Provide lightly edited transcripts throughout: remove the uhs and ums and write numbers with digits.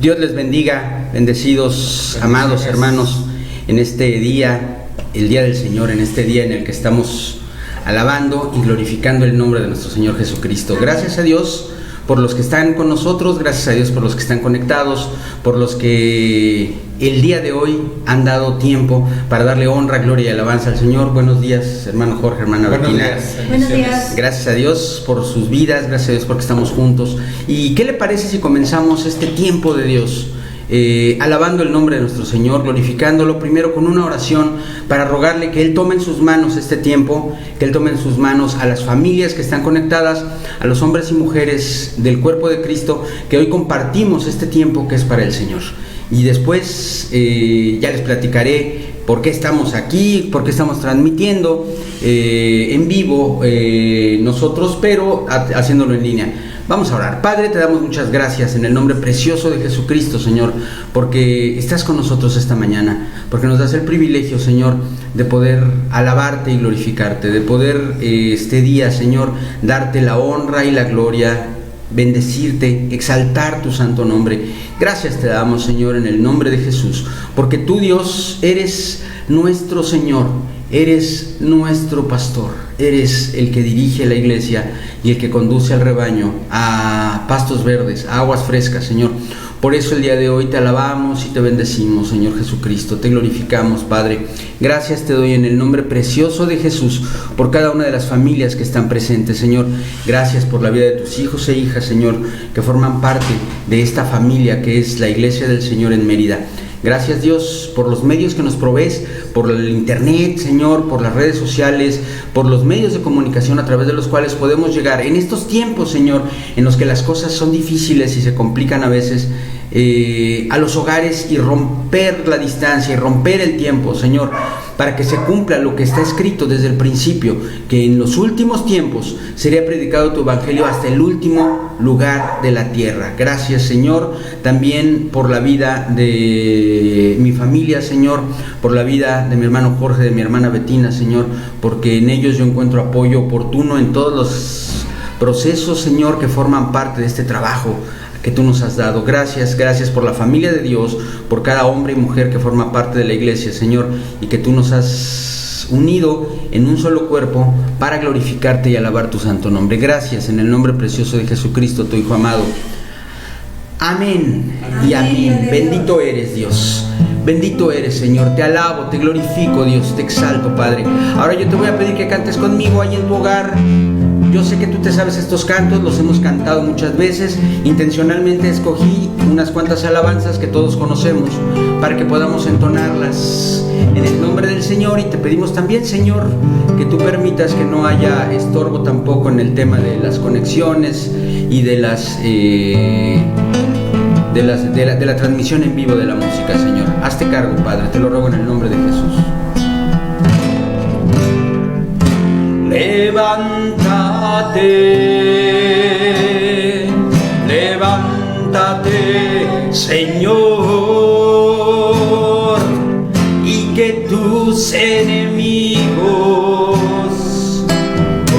Dios les bendiga, bendecidos, amados hermanos, en este día, el día del Señor, en este día en el que estamos alabando y glorificando el nombre de nuestro Señor Jesucristo. Gracias a Dios por los que están con nosotros, gracias a Dios por los que están conectados, por los que el día de hoy han dado tiempo para darle honra, gloria y alabanza al Señor. Buenos días, hermano Jorge, hermana Bettina. Buenos días. Gracias a Dios por sus vidas, gracias a Dios porque estamos juntos. ¿Y qué le parece si comenzamos este tiempo de Dios? Alabando el nombre de nuestro Señor, glorificándolo primero con una oración para rogarle que Él tome en sus manos este tiempo, que Él tome en sus manos a las familias que están conectadas, a los hombres y mujeres del cuerpo de Cristo, que hoy compartimos este tiempo que es para el Señor. Y después ya les platicaré por qué estamos aquí, por qué estamos transmitiendo en vivo nosotros, pero haciéndolo en línea. Vamos a orar. Padre, te damos muchas gracias en el nombre precioso de Jesucristo, Señor, porque estás con nosotros esta mañana, porque nos das el privilegio, Señor, de poder alabarte y glorificarte, de poder este día, Señor, darte la honra y la gloria, bendecirte, exaltar tu santo nombre. Gracias te damos, Señor, en el nombre de Jesús, porque tú, Dios, eres nuestro Señor, eres nuestro pastor, eres el que dirige la iglesia y el que conduce al rebaño a pastos verdes, a aguas frescas, Señor. Por eso el día de hoy te alabamos y te bendecimos, Señor Jesucristo, te glorificamos, Padre. Gracias te doy en el nombre precioso de Jesús por cada una de las familias que están presentes, Señor. Gracias por la vida de tus hijos e hijas, Señor, que forman parte de esta familia que es la Iglesia del Señor en Mérida. Gracias, Dios, por los medios que nos provees, por el internet, Señor, por las redes sociales, por los medios de comunicación a través de los cuales podemos llegar en estos tiempos, Señor, en los que las cosas son difíciles y se complican a veces, a los hogares, y romper la distancia y romper el tiempo, Señor, para que se cumpla lo que está escrito desde el principio, que en los últimos tiempos sería predicado tu evangelio hasta el último lugar de la tierra. Gracias, Señor, también por la vida de mi familia, Señor, por la vida de mi hermano Jorge, de mi hermana Bettina, Señor, porque en ellos yo encuentro apoyo oportuno en todos los procesos, Señor, que forman parte de este trabajo que tú nos has dado. Gracias por la familia de Dios, por cada hombre y mujer que forma parte de la iglesia, Señor, y que tú nos has unido en un solo cuerpo para glorificarte y alabar tu santo nombre. Gracias en el nombre precioso de Jesucristo, tu Hijo amado. Amén y amén. Bendito eres, Dios. Bendito eres, Señor. Te alabo, te glorifico, Dios, te exalto, Padre. Ahora yo te voy a pedir que cantes conmigo ahí en tu hogar. Yo sé que tú te sabes estos cantos, los hemos cantado muchas veces. Intencionalmente escogí unas cuantas alabanzas que todos conocemos para que podamos entonarlas en el nombre del Señor. Y te pedimos también, Señor, que tú permitas que no haya estorbo tampoco en el tema de las conexiones y de la transmisión en vivo de la música, Señor. Hazte cargo, Padre, te lo ruego en el nombre de Jesús. Levántate, Señor, y que tus enemigos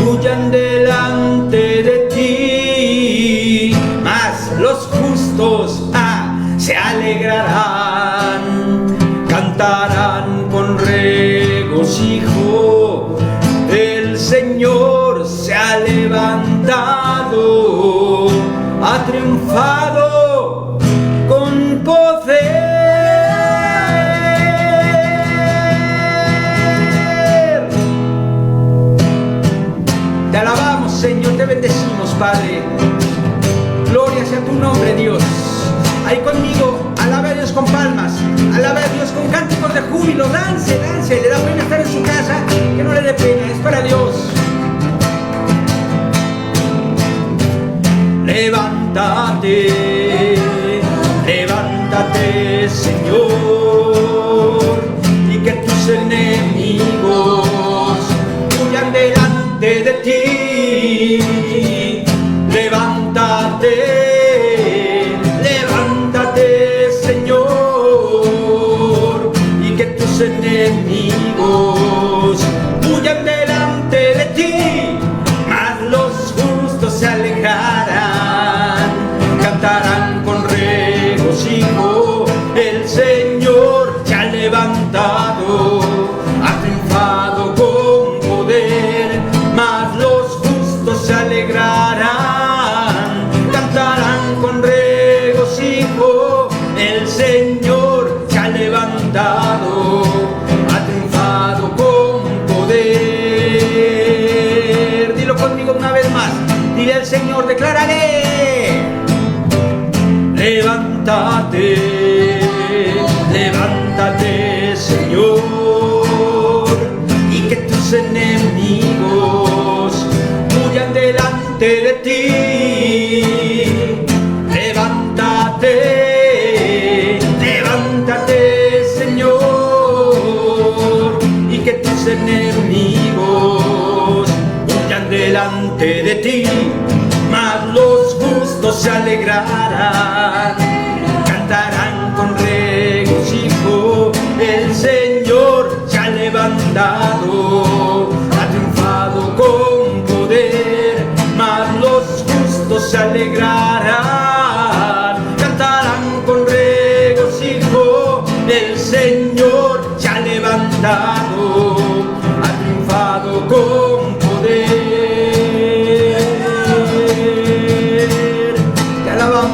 huyan delante de ti, mas los justos se alegrarán, cantarán con regocijo. El Señor se ha levantado, ha triunfado con poder. Te alabamos, Señor, te bendecimos, Padre. Gloria sea tu nombre, Dios. Ahí conmigo, alabe a Dios con palmas, alabe a Dios con cánticos de júbilo, dance, le da pena estar en su casa, que no le dé pena, es para Dios. Levántate, levántate, Señor, y que tus enemigos huyan delante de ti. Levántate, enemigos huyan delante de ti, mas los justos se alejarán, cantarán con regocijo. levántate, levántate, Señor, y que tus enemigos huyan delante de ti. Levántate, levántate, Señor, y que tus enemigos huyan delante de ti. Mas los justos se alegrarán, cantarán con regocijo. El Señor se ha levantado, ha triunfado con poder. Mas los justos se alegrarán, cantarán con regocijo. El Señor se ha levantado, ha triunfado con poder.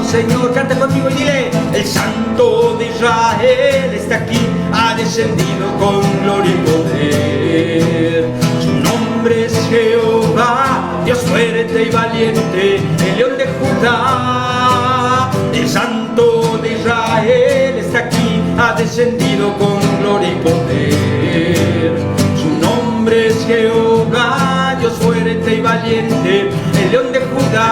Señor, canta conmigo y dile: el Santo de Israel está aquí, ha descendido con gloria y poder. Su nombre es Jehová, Dios fuerte y valiente, el León de Judá. El Santo de Israel está aquí, ha descendido con gloria y poder. Su nombre es Jehová, Dios fuerte y valiente, el León de Judá.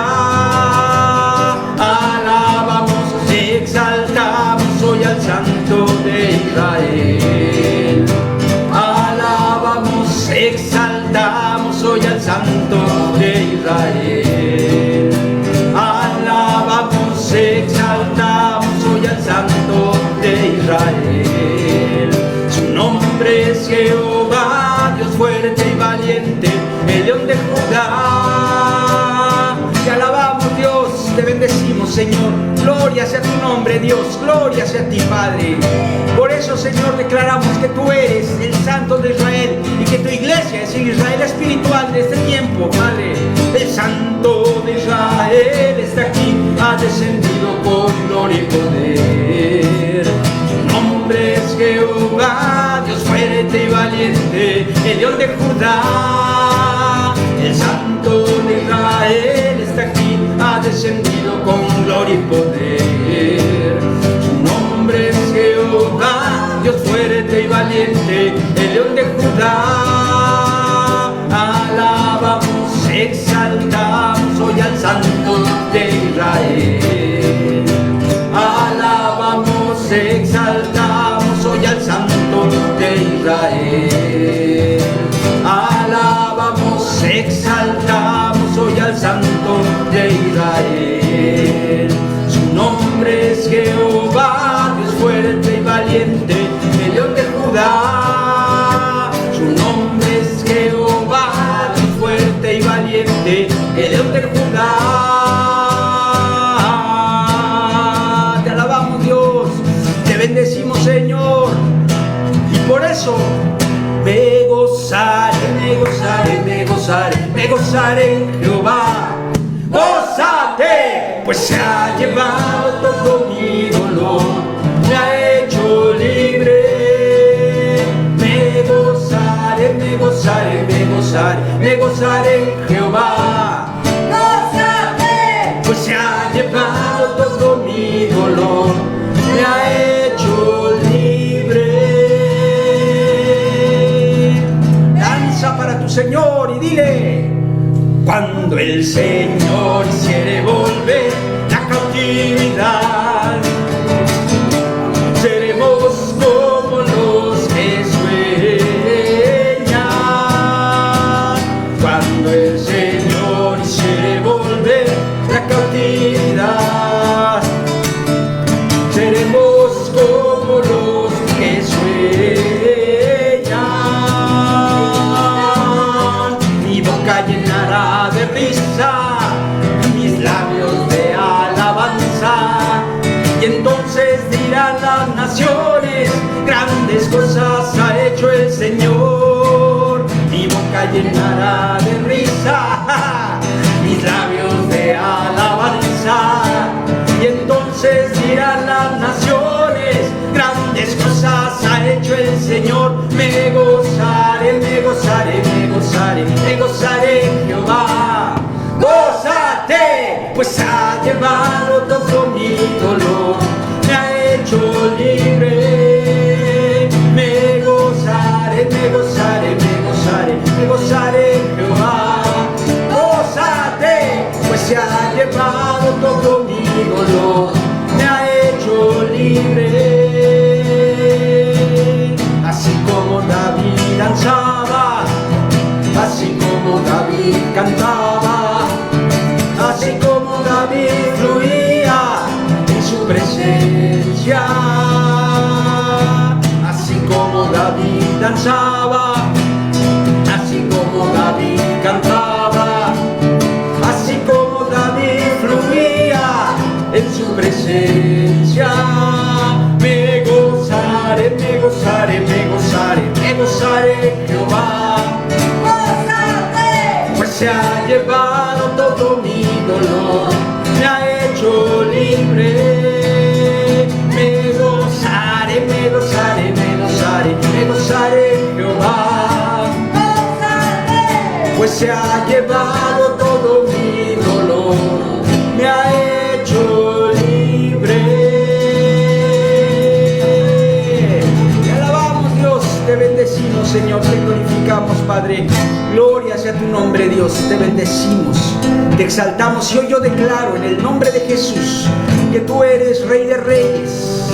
Alabamos, exaltamos hoy al Santo de Israel. Alabamos, exaltamos hoy al Santo de Israel. Alabamos, exaltamos hoy al Santo de Israel. Su nombre es Jehová, Dios fuerte y valiente, el León de Judá. Te alabamos, Dios, te bendecimos, Señor. Gloria sea tu nombre, Dios, gloria sea a ti, Padre. Por eso, Señor, declaramos que tú eres el Santo de Israel y que tu iglesia es el Israel espiritual de este tiempo, Padre. El Santo de Israel está aquí, ha descendido con gloria y poder. Su nombre es Jehová, Dios fuerte y valiente, el León de Judá. El Santo de Israel está aquí, ha descendido con gloria y poder. Su nombre es Jehová, Dios fuerte y valiente, el León de Judá. Alabamos, exaltamos hoy al Santo de Israel. Alabamos, exaltamos hoy al Santo de Israel. Alabamos, exaltamos hoy al Santo de Israel. Su nombre es Jehová, Dios fuerte y valiente, el León de Judá. Su nombre es Jehová, Dios fuerte y valiente, el León de Judá. Te alabamos, Dios, te bendecimos, Señor, y por eso me gozaré, me gozaré, me gozaré, me gozaré en Jehová. Gózate, pues se ha llevado todo mi dolor, me ha hecho libre. Me gozaré, me gozaré, me gozaré, me gozaré en Jehová. Gózate, pues se ha llevado todo mi dolor, me ha hecho libre. Para tu Señor y dile: cuando el Señor hiciere volver la cautividad, seremos como los que sueñan. Cuando el Señor hiciere volver la cautividad, seremos como los que sueñan. Llenará de risa mis labios de alabanza, y entonces dirán las naciones: grandes cosas ha hecho el Señor. Mi boca llenará de risa mis labios de alabanza, y entonces dirán las naciones: grandes cosas ha hecho el Señor. Me gozaré, me gozaré, me gozaré, me gozaré en Jehová. Gózate, pues ha llevado todo mi dolor, danzaba, así como David cantaba, así como David fluía en su presencia, así como David danzaba, así como David cantaba, así como David fluía en su presencia. Me gozaré, me gozaré, me gozaré, me gozaré en Jehová. Pues se ha llevado todo mi dolor, me ha hecho libre. Me gozaré, me gozaré, me gozaré, me gozaré en Jehová. Pues se ha llevado todo mi dolor, me ha hecho libre. Te alabamos, Dios, te bendecimos, Señor, te glorificamos, Padre. Gloria sea tu nombre, Dios, te bendecimos, te exaltamos. Y hoy yo declaro en el nombre de Jesús que tú eres Rey de Reyes,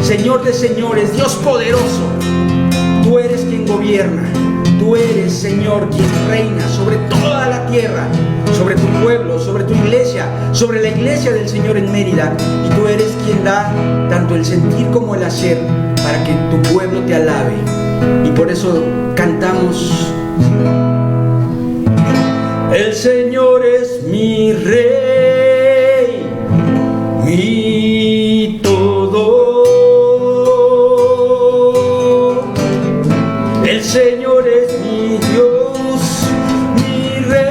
Señor de Señores, Dios poderoso. Tú eres quien gobierna, tú eres, Señor, quien reina sobre toda la tierra, sobre tu pueblo, sobre tu iglesia, sobre la iglesia del Señor en Mérida. Y tú eres quien da tanto el sentir como el hacer para que tu pueblo te alabe. Y por eso cantamos: el Señor es mi Rey, mi todo. El Señor es mi Dios, mi Rey,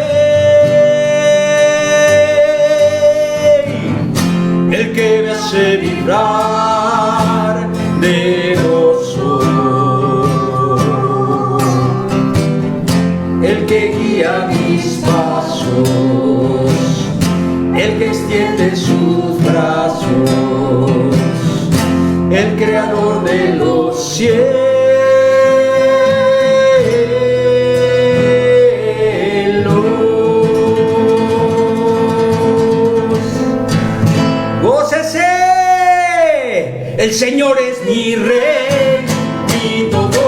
el que me hace vibrar de gozo, el que guía mis pasos, el que extiende sus brazos, el creador de los cielos. El Señor es mi Rey, mi todo.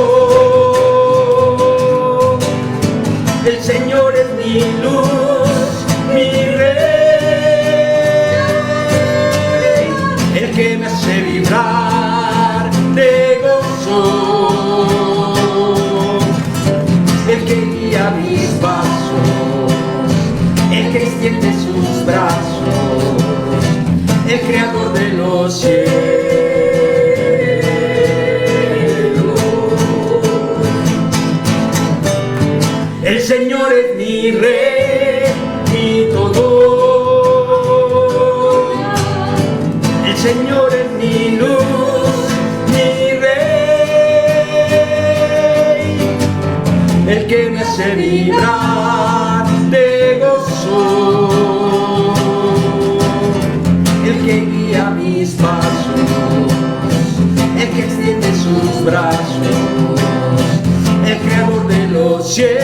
El Señor es mi luz, mi Rey, el que me hace vibrar de gozo, el que guía mis pasos, el que extiende sus brazos, el creador de los cielos. El Señor es mi Rey, mi todo. El Señor es mi luz, mi Rey, el que me hace vibrar de gozo, el que guía mis pasos, el que extiende sus brazos, el creador de los cielos.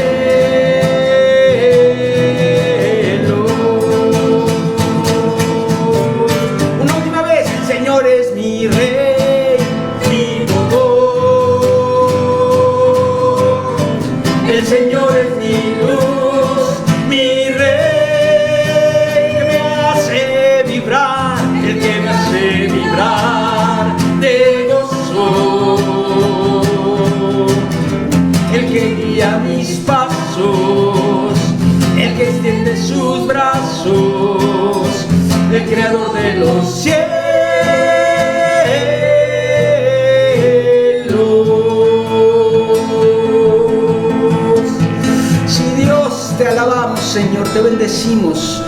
Una última vez: el Señor es mi Rey, mi todo. El Señor es mi luz, mi Rey, que me hace vibrar, el que me hace vibrar de gozo, el que guía mis pasos, el que extiende sus brazos, el creador de los cielos. Sí, Dios, te alabamos, Señor, te bendecimos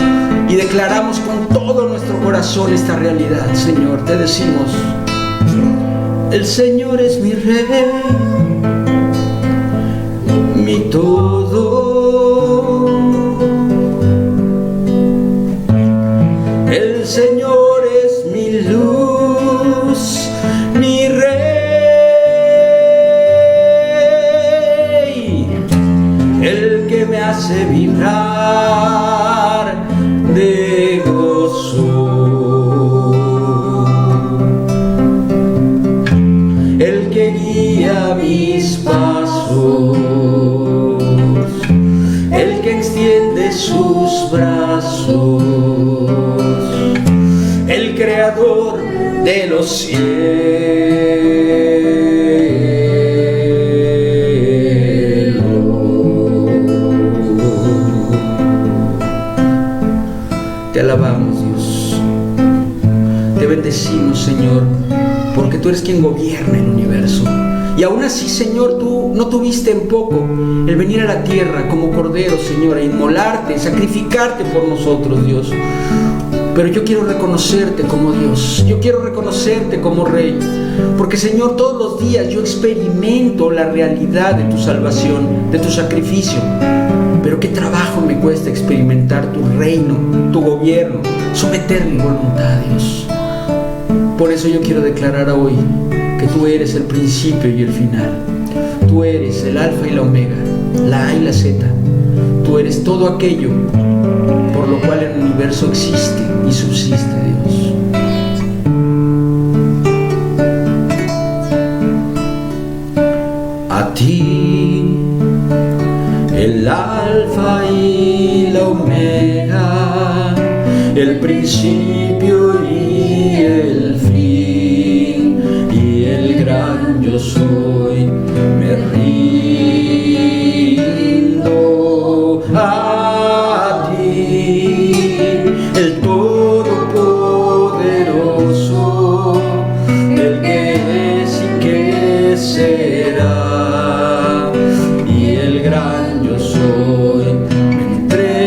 y declaramos con todo nuestro corazón esta realidad, Señor. Te decimos: el Señor es mi Rey, mi todo. El Señor es mi luz, mi Rey, el que me hace vibrar de gozo, el que guía mis pasos, el que extiende sus brazos, el creador de los cielos. Te alabamos, Dios. Te bendecimos, Señor, porque tú eres quien gobierna el universo. Y aún así, Señor, tú no tuviste en poco el venir a la tierra como cordero, Señor, a inmolarte, sacrificarte por nosotros, Dios. Pero yo quiero reconocerte como Dios, yo quiero reconocerte como Rey, porque, Señor, todos los días yo experimento la realidad de tu salvación, de tu sacrificio. Pero qué trabajo me cuesta experimentar tu reino, tu gobierno, someter mi voluntad, Dios. Por eso yo quiero declarar hoy que tú eres el principio y el final. Tú eres el alfa y la omega, la A y la Z. Tú eres todo aquello por lo cual el universo existe y subsiste, Dios. A ti, el alfa y la omega, el principio y el fin, y el gran yo soy, me rindo a ti, el todopoderoso, el que es y que será, y el gran yo soy, me entrego.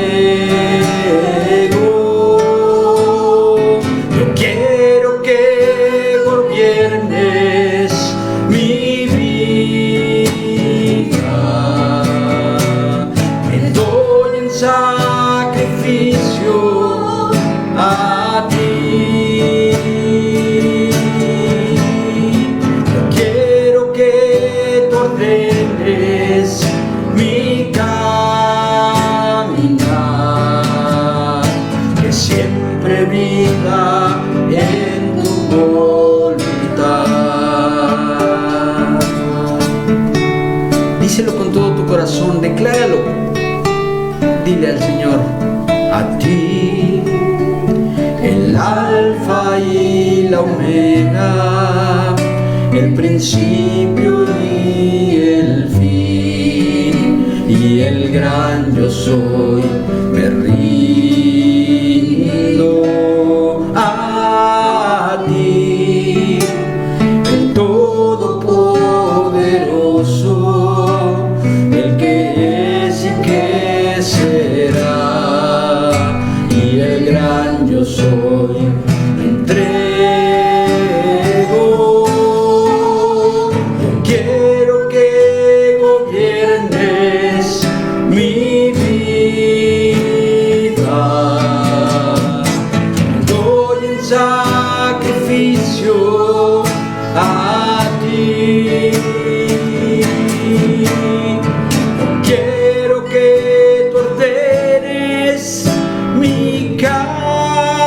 Yo quiero que gobiernes mi vida, me doy en sacrificio a ti. Yo quiero que tú ordenes mi caminar, que siempre viva en tu voluntad. Díselo con todo tu corazón, decláralo. Dile al Señor: a ti, el alfa y la omega, el principio y el fin, y el gran yo soy, me rindo a ti, el todopoderoso, el que es y que será, y el gran yo soy, me entrego. Yo quiero que gobiernes mi vida, me doy en sacrificio a ti. Yo quiero que tú ordenes mi caminar,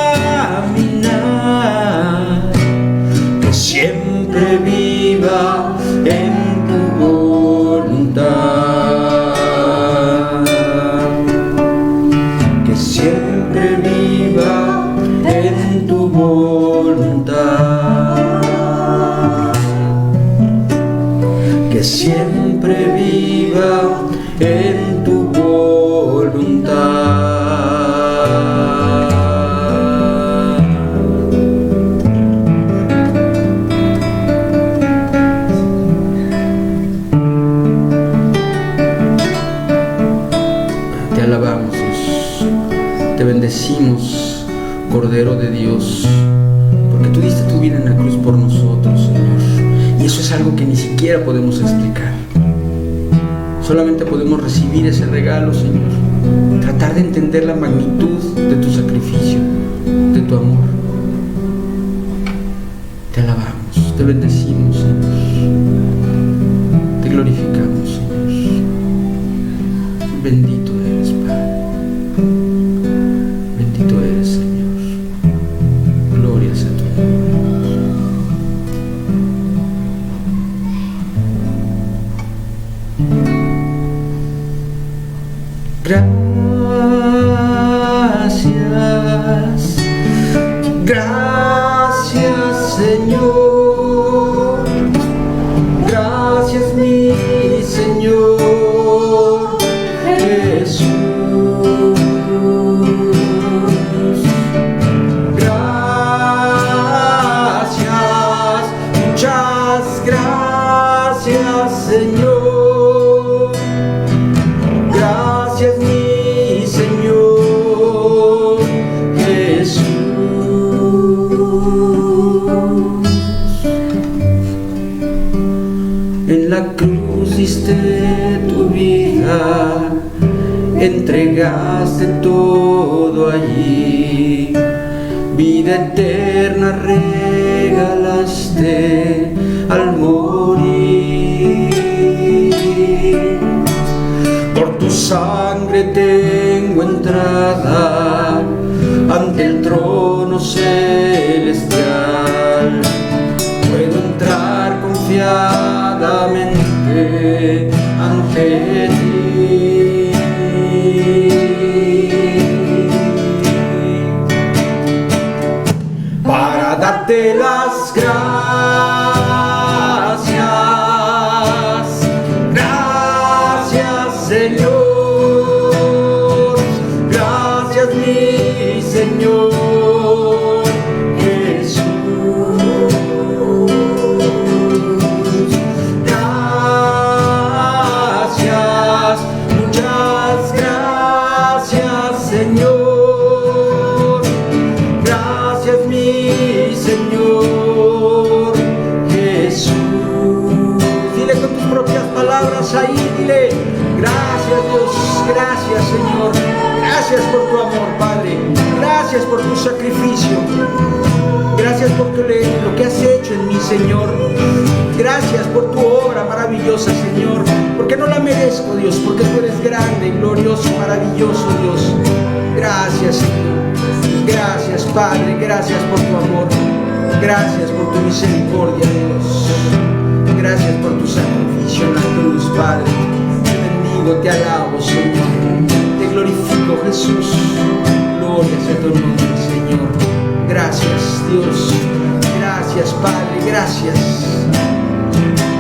que siempre viva en tu voluntad, que siempre viva en tu voluntad, que siempre viva en tu voluntad. Te alabamos, Dios. Te bendecimos, Cordero de Dios, porque tú diste tu vida en la cruz por nosotros, Señor. Y eso es algo que ni siquiera podemos explicar. Solamente podemos recibir ese regalo, Señor. Tratar de entender la magnitud de tu sacrificio, de tu amor. Te alabamos, te bendecimos, Señor. Te glorificamos, Señor. Bendito eres, Padre. Bendito eres, Señor. Gloria sea tu nombre. Gracias, gracias Señor, gracias mi Señor Jesús. Gracias, muchas gracias Señor, gracias mi Señor Jesús. En la cruz diste tu vida, entregaste todo allí, vida eterna regalaste al morir. Por tu sangre tengo entrada ante el trono celestial, puedo entrar confiadamente ante ti. Para darte las gracias, gracias Señor, gracias mi Señor Jesús. Gracias, muchas gracias Señor, gracias mi Señor Jesús. Dile con tus propias palabras ahí, dile: gracias Dios, gracias Señor, gracias por tu amor Padre, gracias por tu sacrificio, gracias por lo que has hecho en mí Señor, gracias por tu obra maravillosa Señor, porque no la merezco Dios, porque tú eres grande, glorioso, maravilloso Dios. Gracias Señor, gracias Padre, gracias por tu amor, gracias por tu misericordia Dios, gracias por tu sacrificio en la cruz Padre. Te bendigo, te alabo Señor, te glorifico Jesús, gloria sea tu nombre Señor. Gracias Dios, gracias Padre, gracias.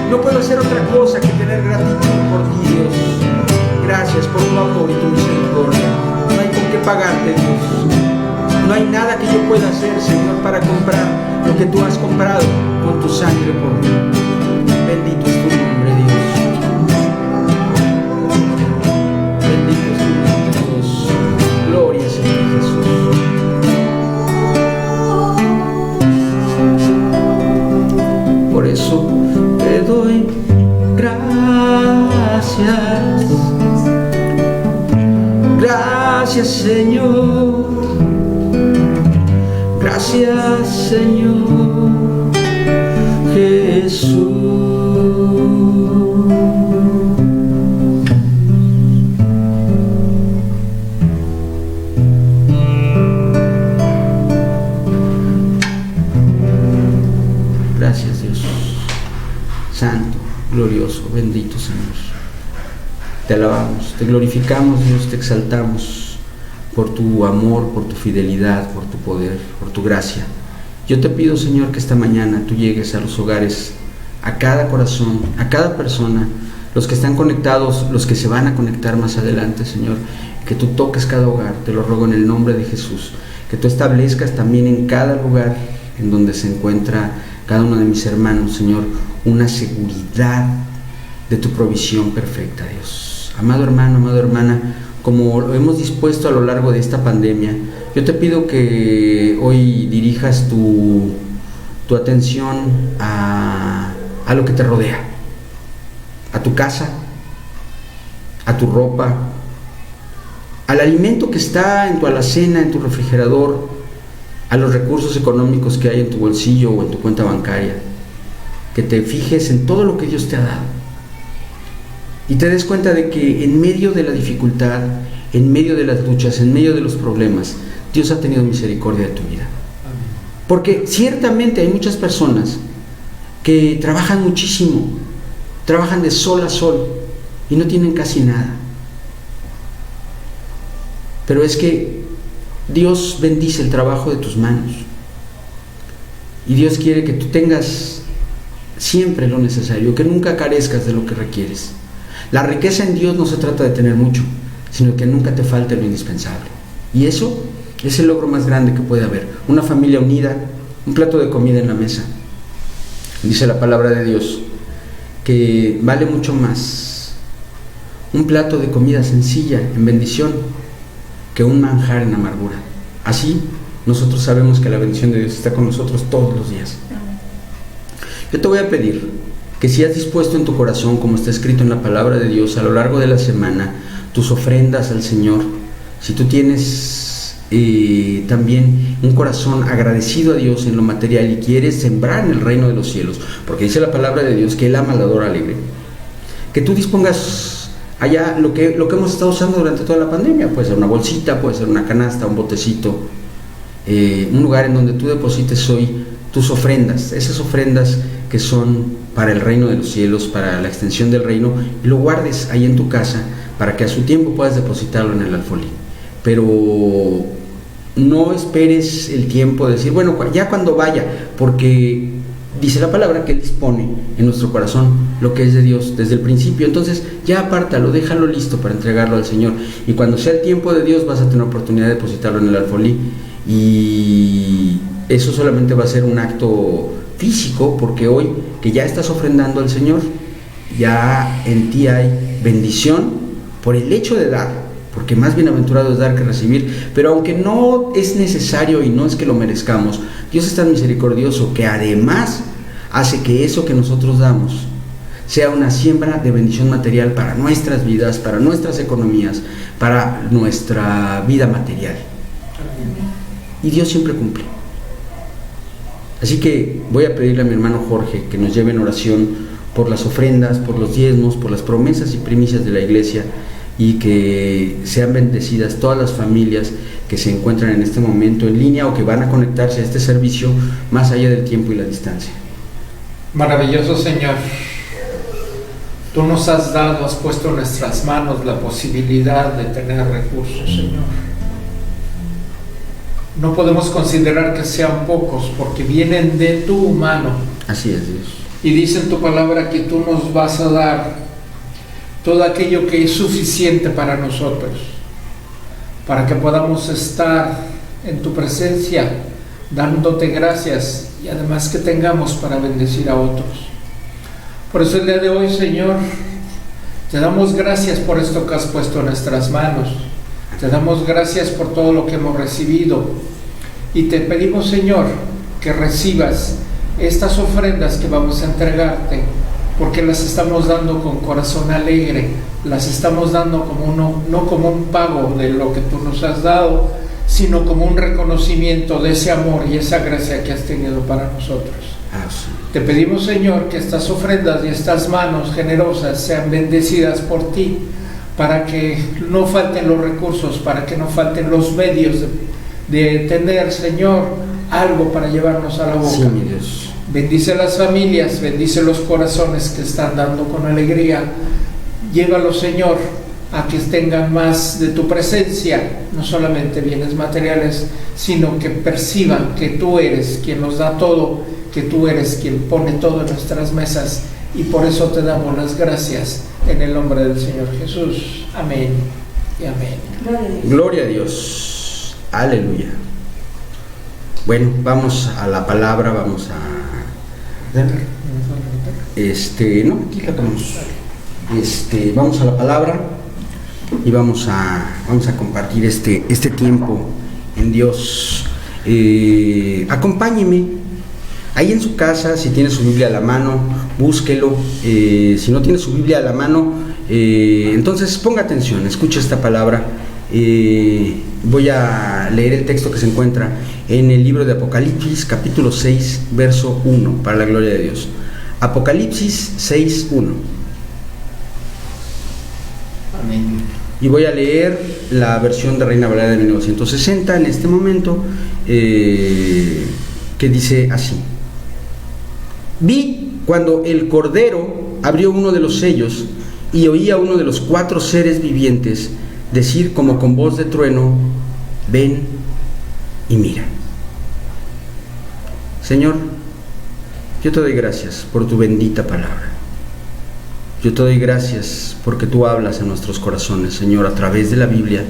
No puedo hacer otra cosa que tener gratitud por ti Dios. Gracias por tu amor y tu misericordia. No hay con qué pagarte Dios, no hay nada que yo pueda hacer Señor para comprar lo que tú has comprado con tu sangre por mí. Bendito es tu nombre Dios, bendito es tu nombre Dios, gloria sea a Jesús. Por eso te doy gracias, gracias Señor, gracias Señor Jesús. Gracias Dios, santo, glorioso, bendito Señor. Te alabamos, te glorificamos Dios, te exaltamos por tu amor, por tu fidelidad, por tu poder, por tu gracia. Yo te pido Señor que esta mañana tú llegues a los hogares, a cada corazón, a cada persona, los que están conectados, los que se van a conectar más adelante Señor, que tú toques cada hogar, te lo ruego en el nombre de Jesús, que tú establezcas también en cada lugar en donde se encuentra cada uno de mis hermanos Señor, una seguridad de tu provisión perfecta Dios. Amado hermano, amada hermana, como lo hemos dispuesto a lo largo de esta pandemia, yo te pido que hoy dirijas tu atención a lo que te rodea, a tu casa, a tu ropa, al alimento que está en tu alacena, en tu refrigerador, a los recursos económicos que hay en tu bolsillo o en tu cuenta bancaria. Que te fijes en todo lo que Dios te ha dado y te des cuenta de que en medio de la dificultad, en medio de las luchas, en medio de los problemas, Dios ha tenido misericordia de tu vida. Porque ciertamente hay muchas personas que trabajan muchísimo, trabajan de sol a sol y no tienen casi nada. pero es que Dios bendice el trabajo de tus manos. Y Dios quiere que tú tengas siempre lo necesario, que nunca carezcas de lo que requieres. La riqueza en Dios no se trata de tener mucho, sino que nunca te falte lo indispensable. Y eso es el logro más grande que puede haber. Una familia unida, un plato de comida en la mesa. Dice la palabra de Dios que vale mucho más un plato de comida sencilla en bendición que un manjar en amargura. Así nosotros sabemos que la bendición de Dios está con nosotros todos los días. Yo te voy a pedir que si has dispuesto en tu corazón, como está escrito en la palabra de Dios, a lo largo de la semana, tus ofrendas al Señor, si tú tienes también un corazón agradecido a Dios en lo material y quieres sembrar en el reino de los cielos, porque dice la palabra de Dios que Él ama al dador alegre, que tú dispongas allá lo que hemos estado usando durante toda la pandemia. Puede ser una bolsita, puede ser una canasta, un botecito, un lugar en donde tú deposites hoy tus ofrendas, esas ofrendas que son para el reino de los cielos, para la extensión del reino, y lo guardes ahí en tu casa para que a su tiempo puedas depositarlo en el alfolí. Pero no esperes el tiempo de decir, bueno, ya cuando vaya, porque dice la palabra que Él dispone en nuestro corazón lo que es de Dios desde el principio. Entonces ya apártalo, déjalo listo para entregarlo al Señor, y cuando sea el tiempo de Dios vas a tener oportunidad de depositarlo en el alfolí. Y eso solamente va a ser un acto físico, porque hoy que ya estás ofrendando al Señor, ya en ti hay bendición por el hecho de dar, porque más bienaventurado es dar que recibir. Pero aunque no es necesario y no es que lo merezcamos, Dios es tan misericordioso que además hace que eso que nosotros damos sea una siembra de bendición material para nuestras vidas, para nuestras economías, para nuestra vida material. Y Dios siempre cumple. Así que voy a pedirle a mi hermano Jorge que nos lleve en oración por las ofrendas, por los diezmos, por las promesas y primicias de la iglesia, y que sean bendecidas todas las familias que se encuentran en este momento en línea o que van a conectarse a este servicio más allá del tiempo y la distancia. Maravilloso Señor, tú nos has dado, has puesto en nuestras manos la posibilidad de tener recursos, Señor. No podemos considerar que sean pocos, porque vienen de tu mano. Así es, Dios. Y dice en tu palabra que tú nos vas a dar todo aquello que es suficiente para nosotros, para que podamos estar en tu presencia, dándote gracias, y además que tengamos para bendecir a otros. Por eso el día de hoy, Señor, te damos gracias por esto que has puesto en nuestras manos. Te damos gracias por todo lo que hemos recibido, y te pedimos, Señor, que recibas estas ofrendas que vamos a entregarte, porque las estamos dando con corazón alegre, las estamos dando como no como un pago de lo que tú nos has dado, sino como un reconocimiento de ese amor y esa gracia que has tenido para nosotros. Te pedimos, Señor, que estas ofrendas y estas manos generosas sean bendecidas por ti, para que no falten los recursos, para que no falten los medios de tener, Señor, algo para llevarnos a la boca. Sí, mi Dios. Bendice las familias, bendice los corazones que están dando con alegría. Llévalos, Señor, a que tengan más de tu presencia, no solamente bienes materiales, sino que perciban que tú eres quien nos da todo, que tú eres quien pone todo en nuestras mesas, y por eso te damos las gracias en el nombre del Señor Jesús. Amén y amén. Gloria a Dios. Aleluya. Bueno, vamos a la palabra, vamos a... no, aquí la tenemos. Vamos a la palabra y vamos a compartir este tiempo en Dios. Acompáñeme ahí en su casa, si tiene su Biblia a la mano, búsquelo. Si no tiene su Biblia a la mano, entonces ponga atención, escucha esta palabra. Voy a leer el texto que se encuentra en el libro de Apocalipsis, capítulo 6, verso 1, para la gloria de Dios. Apocalipsis 6, 1. Amén. Y voy a leer la versión de Reina Valera de 1960 en este momento, que dice así: Vi cuando el Cordero abrió uno de los sellos, y oí a uno de los 4 seres vivientes decir como con voz de trueno: ven y mira. Señor, yo te doy gracias por tu bendita palabra. Yo te doy gracias porque tú hablas en nuestros corazones, Señor, a través de la Biblia,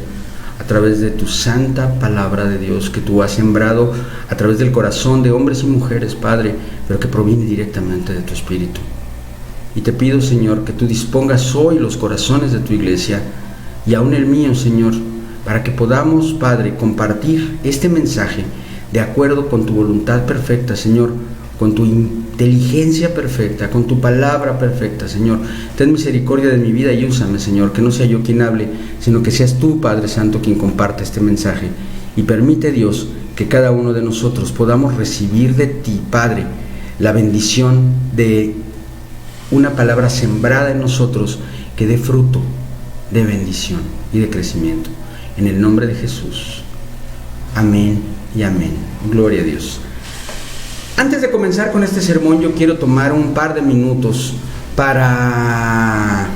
a través de tu santa palabra de Dios que tú has sembrado a través del corazón de hombres y mujeres, Padre, pero que proviene directamente de tu Espíritu. Y te pido, Señor, que tú dispongas hoy los corazones de tu iglesia y aún el mío, Señor, para que podamos, Padre, compartir este mensaje de acuerdo con tu voluntad perfecta, Señor, con tu inteligencia perfecta, con tu palabra perfecta, Señor. Ten misericordia de mi vida y úsame, Señor, que no sea yo quien hable, sino que seas tú, Padre Santo, quien comparte este mensaje. Y permite, Dios, que cada uno de nosotros podamos recibir de ti, Padre, la bendición de una palabra sembrada en nosotros que dé fruto de bendición y de crecimiento. En el nombre de Jesús. Amén y amén. Gloria a Dios. Antes de comenzar con este sermón, yo quiero tomar un par de minutos para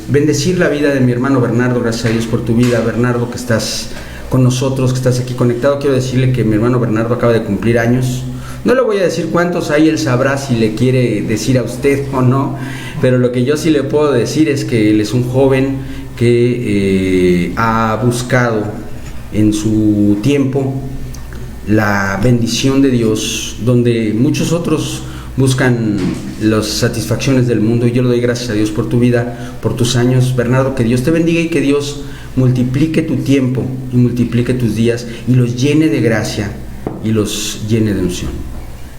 bendecir la vida de mi hermano Bernardo. Gracias a Dios por tu vida, Bernardo, que estás con nosotros, que estás aquí conectado. Quiero decirle que mi hermano Bernardo acaba de cumplir años. No le voy a decir cuántos, ahí él sabrá si le quiere decir a usted o no, pero lo que yo sí le puedo decir es que él es un joven que ha buscado en su tiempo la bendición de Dios, donde muchos otros buscan las satisfacciones del mundo, y yo le doy gracias a Dios por tu vida, por tus años, Bernardo. Que Dios te bendiga y que Dios multiplique tu tiempo y multiplique tus días y los llene de gracia y los llene de unción.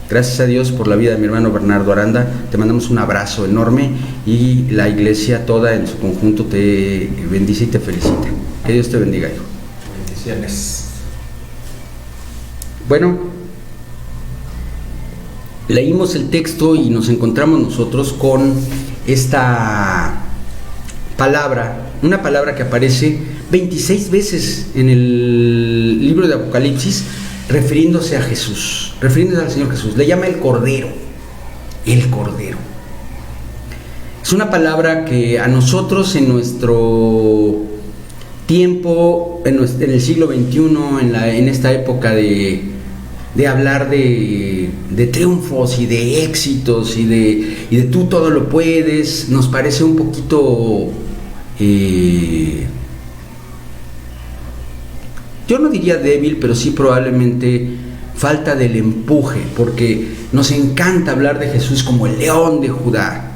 Gracias a Dios por la vida de mi hermano Bernardo Aranda. Te mandamos un abrazo enorme y la iglesia toda en su conjunto te bendice y te felicita. Que Dios te bendiga, hijo. Bendiciones. Bueno, leímos el texto y nos encontramos nosotros con esta palabra, una palabra que aparece 26 veces en el libro de Apocalipsis, refiriéndose a Jesús, refiriéndose al Señor Jesús. Le llama el Cordero, el Cordero. Es una palabra que a nosotros en nuestro tiempo, en el siglo XXI, en esta época de hablar de triunfos y de éxitos y de tú todo lo puedes, nos parece un poquito, yo no diría débil, pero sí probablemente falta del empuje, porque nos encanta hablar de Jesús como el león de Judá,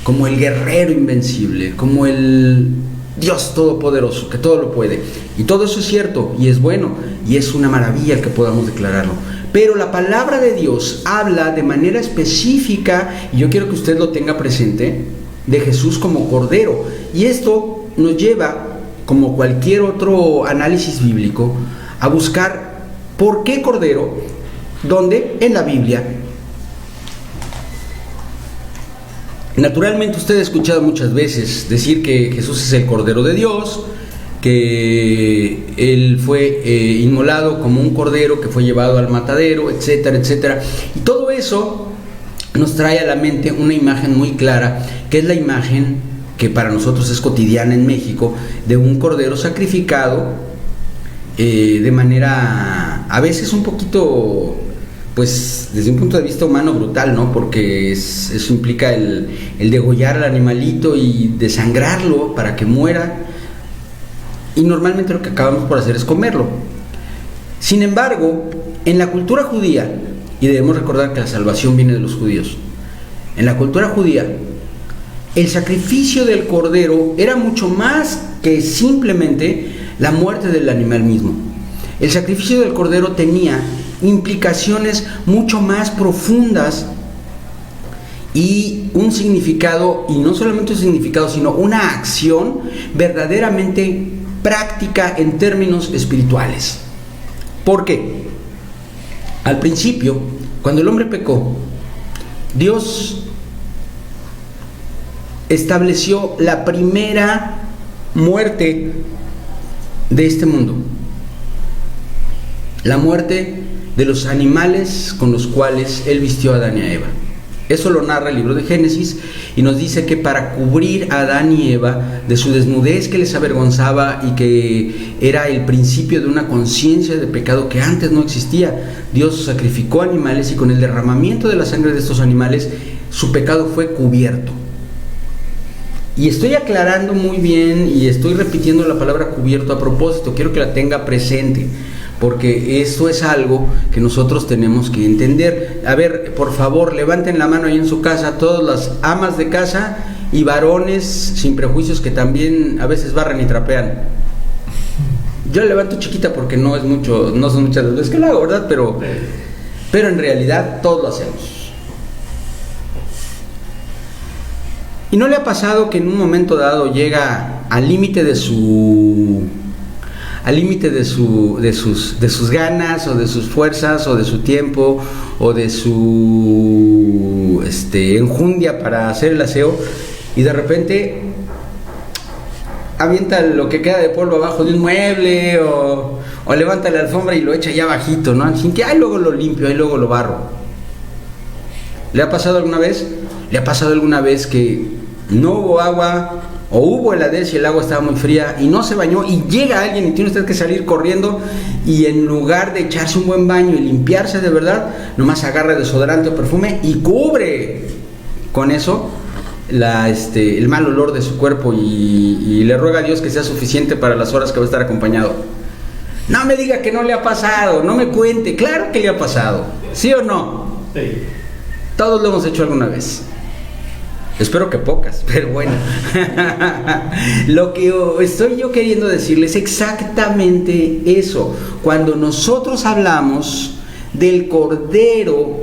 como el guerrero invencible, como el Dios todopoderoso, que todo lo puede. Y todo eso es cierto y es bueno y es una maravilla el que podamos declararlo. Pero la palabra de Dios habla de manera específica, y yo quiero que usted lo tenga presente, de Jesús como Cordero. Y esto nos lleva, como cualquier otro análisis bíblico, a buscar por qué Cordero, donde en la Biblia. Naturalmente usted ha escuchado muchas veces decir que Jesús es el Cordero de Dios, que Él fue inmolado como un cordero que fue llevado al matadero, etcétera, etcétera. Y todo eso nos trae a la mente una imagen muy clara, que es la imagen que para nosotros es cotidiana en México, de un cordero sacrificado de manera a veces un poquito, pues desde un punto de vista humano, brutal, ¿no? Porque eso implica el degollar al animalito y desangrarlo para que muera, y normalmente lo que acabamos por hacer es comerlo. Sin embargo, en la cultura judía, y debemos recordar que la salvación viene de los judíos, en la cultura judía el sacrificio del cordero era mucho más que simplemente la muerte del animal mismo. El sacrificio del cordero tenía implicaciones mucho más profundas y un significado, y no solamente un significado, sino una acción verdaderamente práctica en términos espirituales. ¿Por qué? Al principio, cuando el hombre pecó, Dios estableció la primera muerte de este mundo, la muerte de los animales con los cuales Él vistió a Adán y a Eva. Eso lo narra el libro de Génesis y nos dice que para cubrir a Adán y Eva de su desnudez que les avergonzaba y que era el principio de una conciencia de pecado que antes no existía, Dios sacrificó animales y con el derramamiento de la sangre de estos animales su pecado fue cubierto. Y estoy aclarando muy bien y estoy repitiendo la palabra cubierto a propósito, quiero que la tenga presente, porque esto es algo que nosotros tenemos que entender. A ver, por favor, levanten la mano ahí en su casa, todas las amas de casa y varones sin prejuicios que también a veces barren y trapean. Yo la levanto chiquita porque no son muchas las veces que lo hago, ¿verdad? Pero en realidad todos lo hacemos. ¿Y no le ha pasado que en un momento dado llega al límite de sus ganas o de sus fuerzas o de su tiempo o de su enjundia para hacer el aseo y de repente avienta lo que queda de polvo abajo de un mueble o levanta la alfombra y lo echa allá bajito, ¿no? Sin que luego lo limpio, luego lo barro? ¿Le ha pasado alguna vez? ¿Le ha pasado alguna vez que no hubo agua o hubo heladez y el agua estaba muy fría y no se bañó y llega alguien y tiene usted que salir corriendo y en lugar de echarse un buen baño y limpiarse de verdad, nomás agarra desodorante o perfume y cubre con eso el mal olor de su cuerpo y le ruega a Dios que sea suficiente para las horas que va a estar acompañado? No me diga que no le ha pasado, no me cuente, claro que le ha pasado, ¿sí o no? Sí. Todos lo hemos hecho alguna vez. Espero que pocas, pero bueno. Lo que estoy yo queriendo decirles es exactamente eso. Cuando nosotros hablamos del Cordero,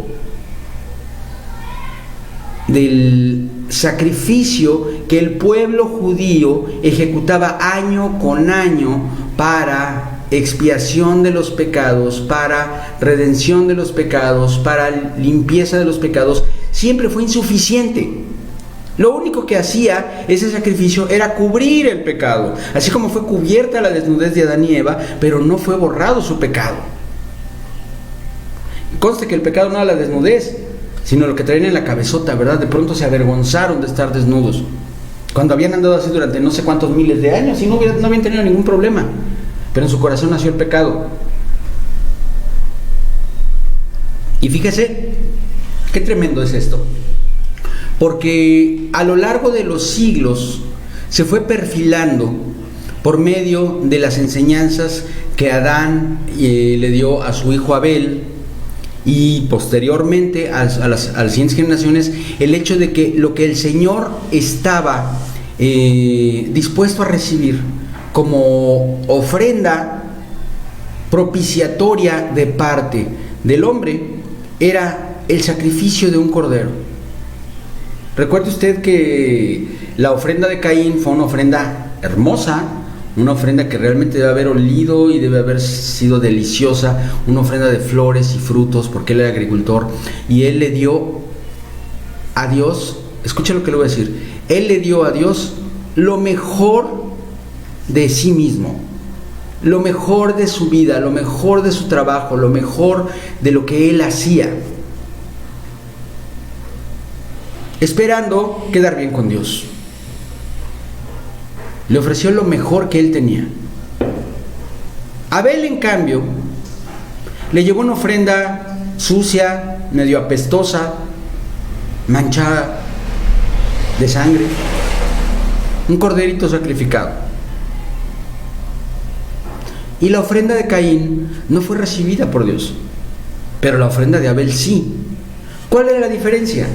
del sacrificio que el pueblo judío ejecutaba año con año para expiación de los pecados, para redención de los pecados, para limpieza de los pecados, siempre fue insuficiente. Lo único que hacía ese sacrificio era cubrir el pecado, así como fue cubierta la desnudez de Adán y Eva, pero no fue borrado su pecado. Conste que el pecado no era la desnudez, sino lo que traían en la cabezota, ¿verdad? De pronto se avergonzaron de estar desnudos, cuando habían andado así durante no sé cuántos miles de años y no habían tenido ningún problema, pero en su corazón nació el pecado. Y fíjese, qué tremendo es esto. Porque a lo largo de los siglos se fue perfilando por medio de las enseñanzas que Adán le dio a su hijo Abel y posteriormente a las siguientes generaciones, el hecho de que lo que el Señor estaba dispuesto a recibir como ofrenda propiciatoria de parte del hombre era el sacrificio de un cordero. Recuerde usted que la ofrenda de Caín fue una ofrenda hermosa, una ofrenda que realmente debe haber olido y debe haber sido deliciosa, una ofrenda de flores y frutos, porque él era agricultor, y él le dio a Dios, escucha lo que le voy a decir, él le dio a Dios lo mejor de sí mismo, lo mejor de su vida, lo mejor de su trabajo, lo mejor de lo que él hacía, esperando quedar bien con Dios. Le ofreció lo mejor que él tenía. Abel, en cambio, le llevó una ofrenda sucia, medio apestosa, manchada de sangre, un corderito sacrificado. Y la ofrenda de Caín no fue recibida por Dios, pero la ofrenda de Abel sí. ¿Cuál era la diferencia?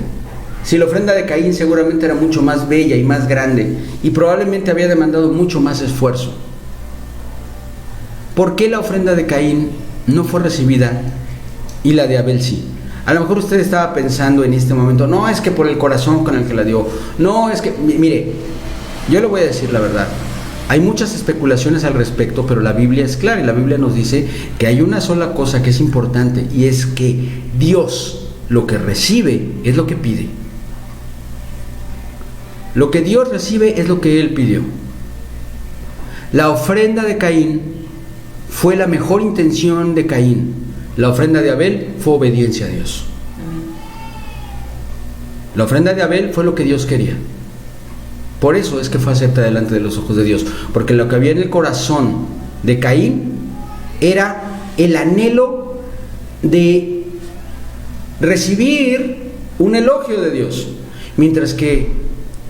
Si la ofrenda de Caín seguramente era mucho más bella y más grande y probablemente había demandado mucho más esfuerzo. ¿Por qué la ofrenda de Caín no fue recibida y la de Abel sí? A lo mejor usted estaba pensando en este momento, no, es que por el corazón con el que la dio, no, es que, mire, yo le voy a decir la verdad. Hay muchas especulaciones al respecto, pero la Biblia es clara y la Biblia nos dice que hay una sola cosa que es importante y es que Dios lo que recibe es lo que pide. Lo que Dios recibe es lo que Él pidió. La ofrenda de Caín fue la mejor intención de Caín. La ofrenda de Abel fue obediencia a Dios. La ofrenda de Abel fue lo que Dios quería. Por eso es que fue acepta delante de los ojos de Dios, porque lo que había en el corazón de Caín era el anhelo de recibir un elogio de Dios, mientras que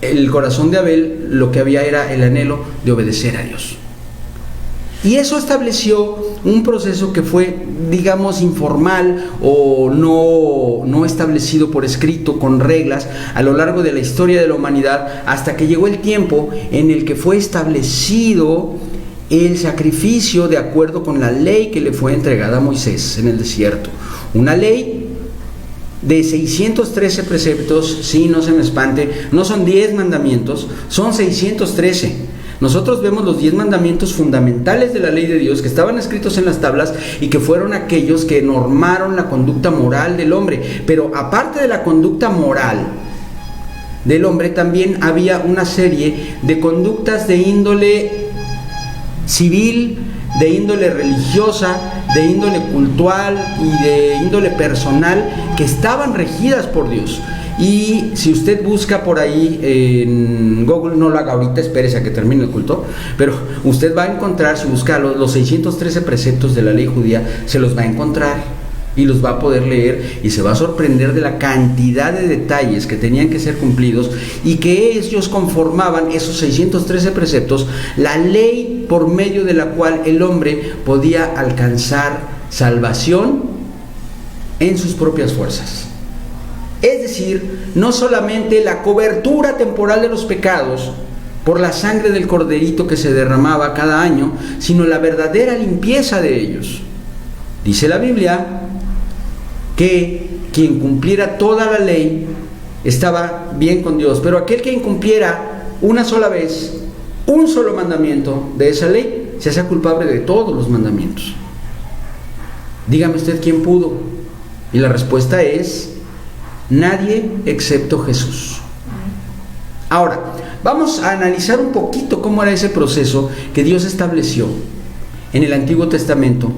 el corazón de Abel lo que había era el anhelo de obedecer a Dios. Y eso estableció un proceso que fue, digamos, informal o no establecido por escrito con reglas a lo largo de la historia de la humanidad, hasta que llegó el tiempo en el que fue establecido el sacrificio de acuerdo con la ley que le fue entregada a Moisés en el desierto. Una ley de 613 preceptos, sí, no se me espante, no son 10 mandamientos, son 613. Nosotros vemos los 10 mandamientos fundamentales de la ley de Dios que estaban escritos en las tablas y que fueron aquellos que normaron la conducta moral del hombre. Pero aparte de la conducta moral del hombre, también había una serie de conductas de índole civil, de índole religiosa, de índole cultural y de índole personal que estaban regidas por Dios. Y si usted busca por ahí en Google, no lo haga ahorita, espérese a que termine el culto, pero usted va a encontrar, si busca los 613 preceptos de la ley judía, se los va a encontrar y los va a poder leer y se va a sorprender de la cantidad de detalles que tenían que ser cumplidos y que ellos conformaban esos 613 preceptos, la ley por medio de la cual el hombre podía alcanzar salvación en sus propias fuerzas. Es decir, no solamente la cobertura temporal de los pecados por la sangre del corderito que se derramaba cada año, sino la verdadera limpieza de ellos. Dice la Biblia que quien cumpliera toda la ley estaba bien con Dios, pero aquel que incumpliera una sola vez un solo mandamiento de esa ley se hacía culpable de todos los mandamientos. Dígame usted quién pudo, y la respuesta es: nadie excepto Jesús. Ahora, vamos a analizar un poquito cómo era ese proceso que Dios estableció en el Antiguo Testamento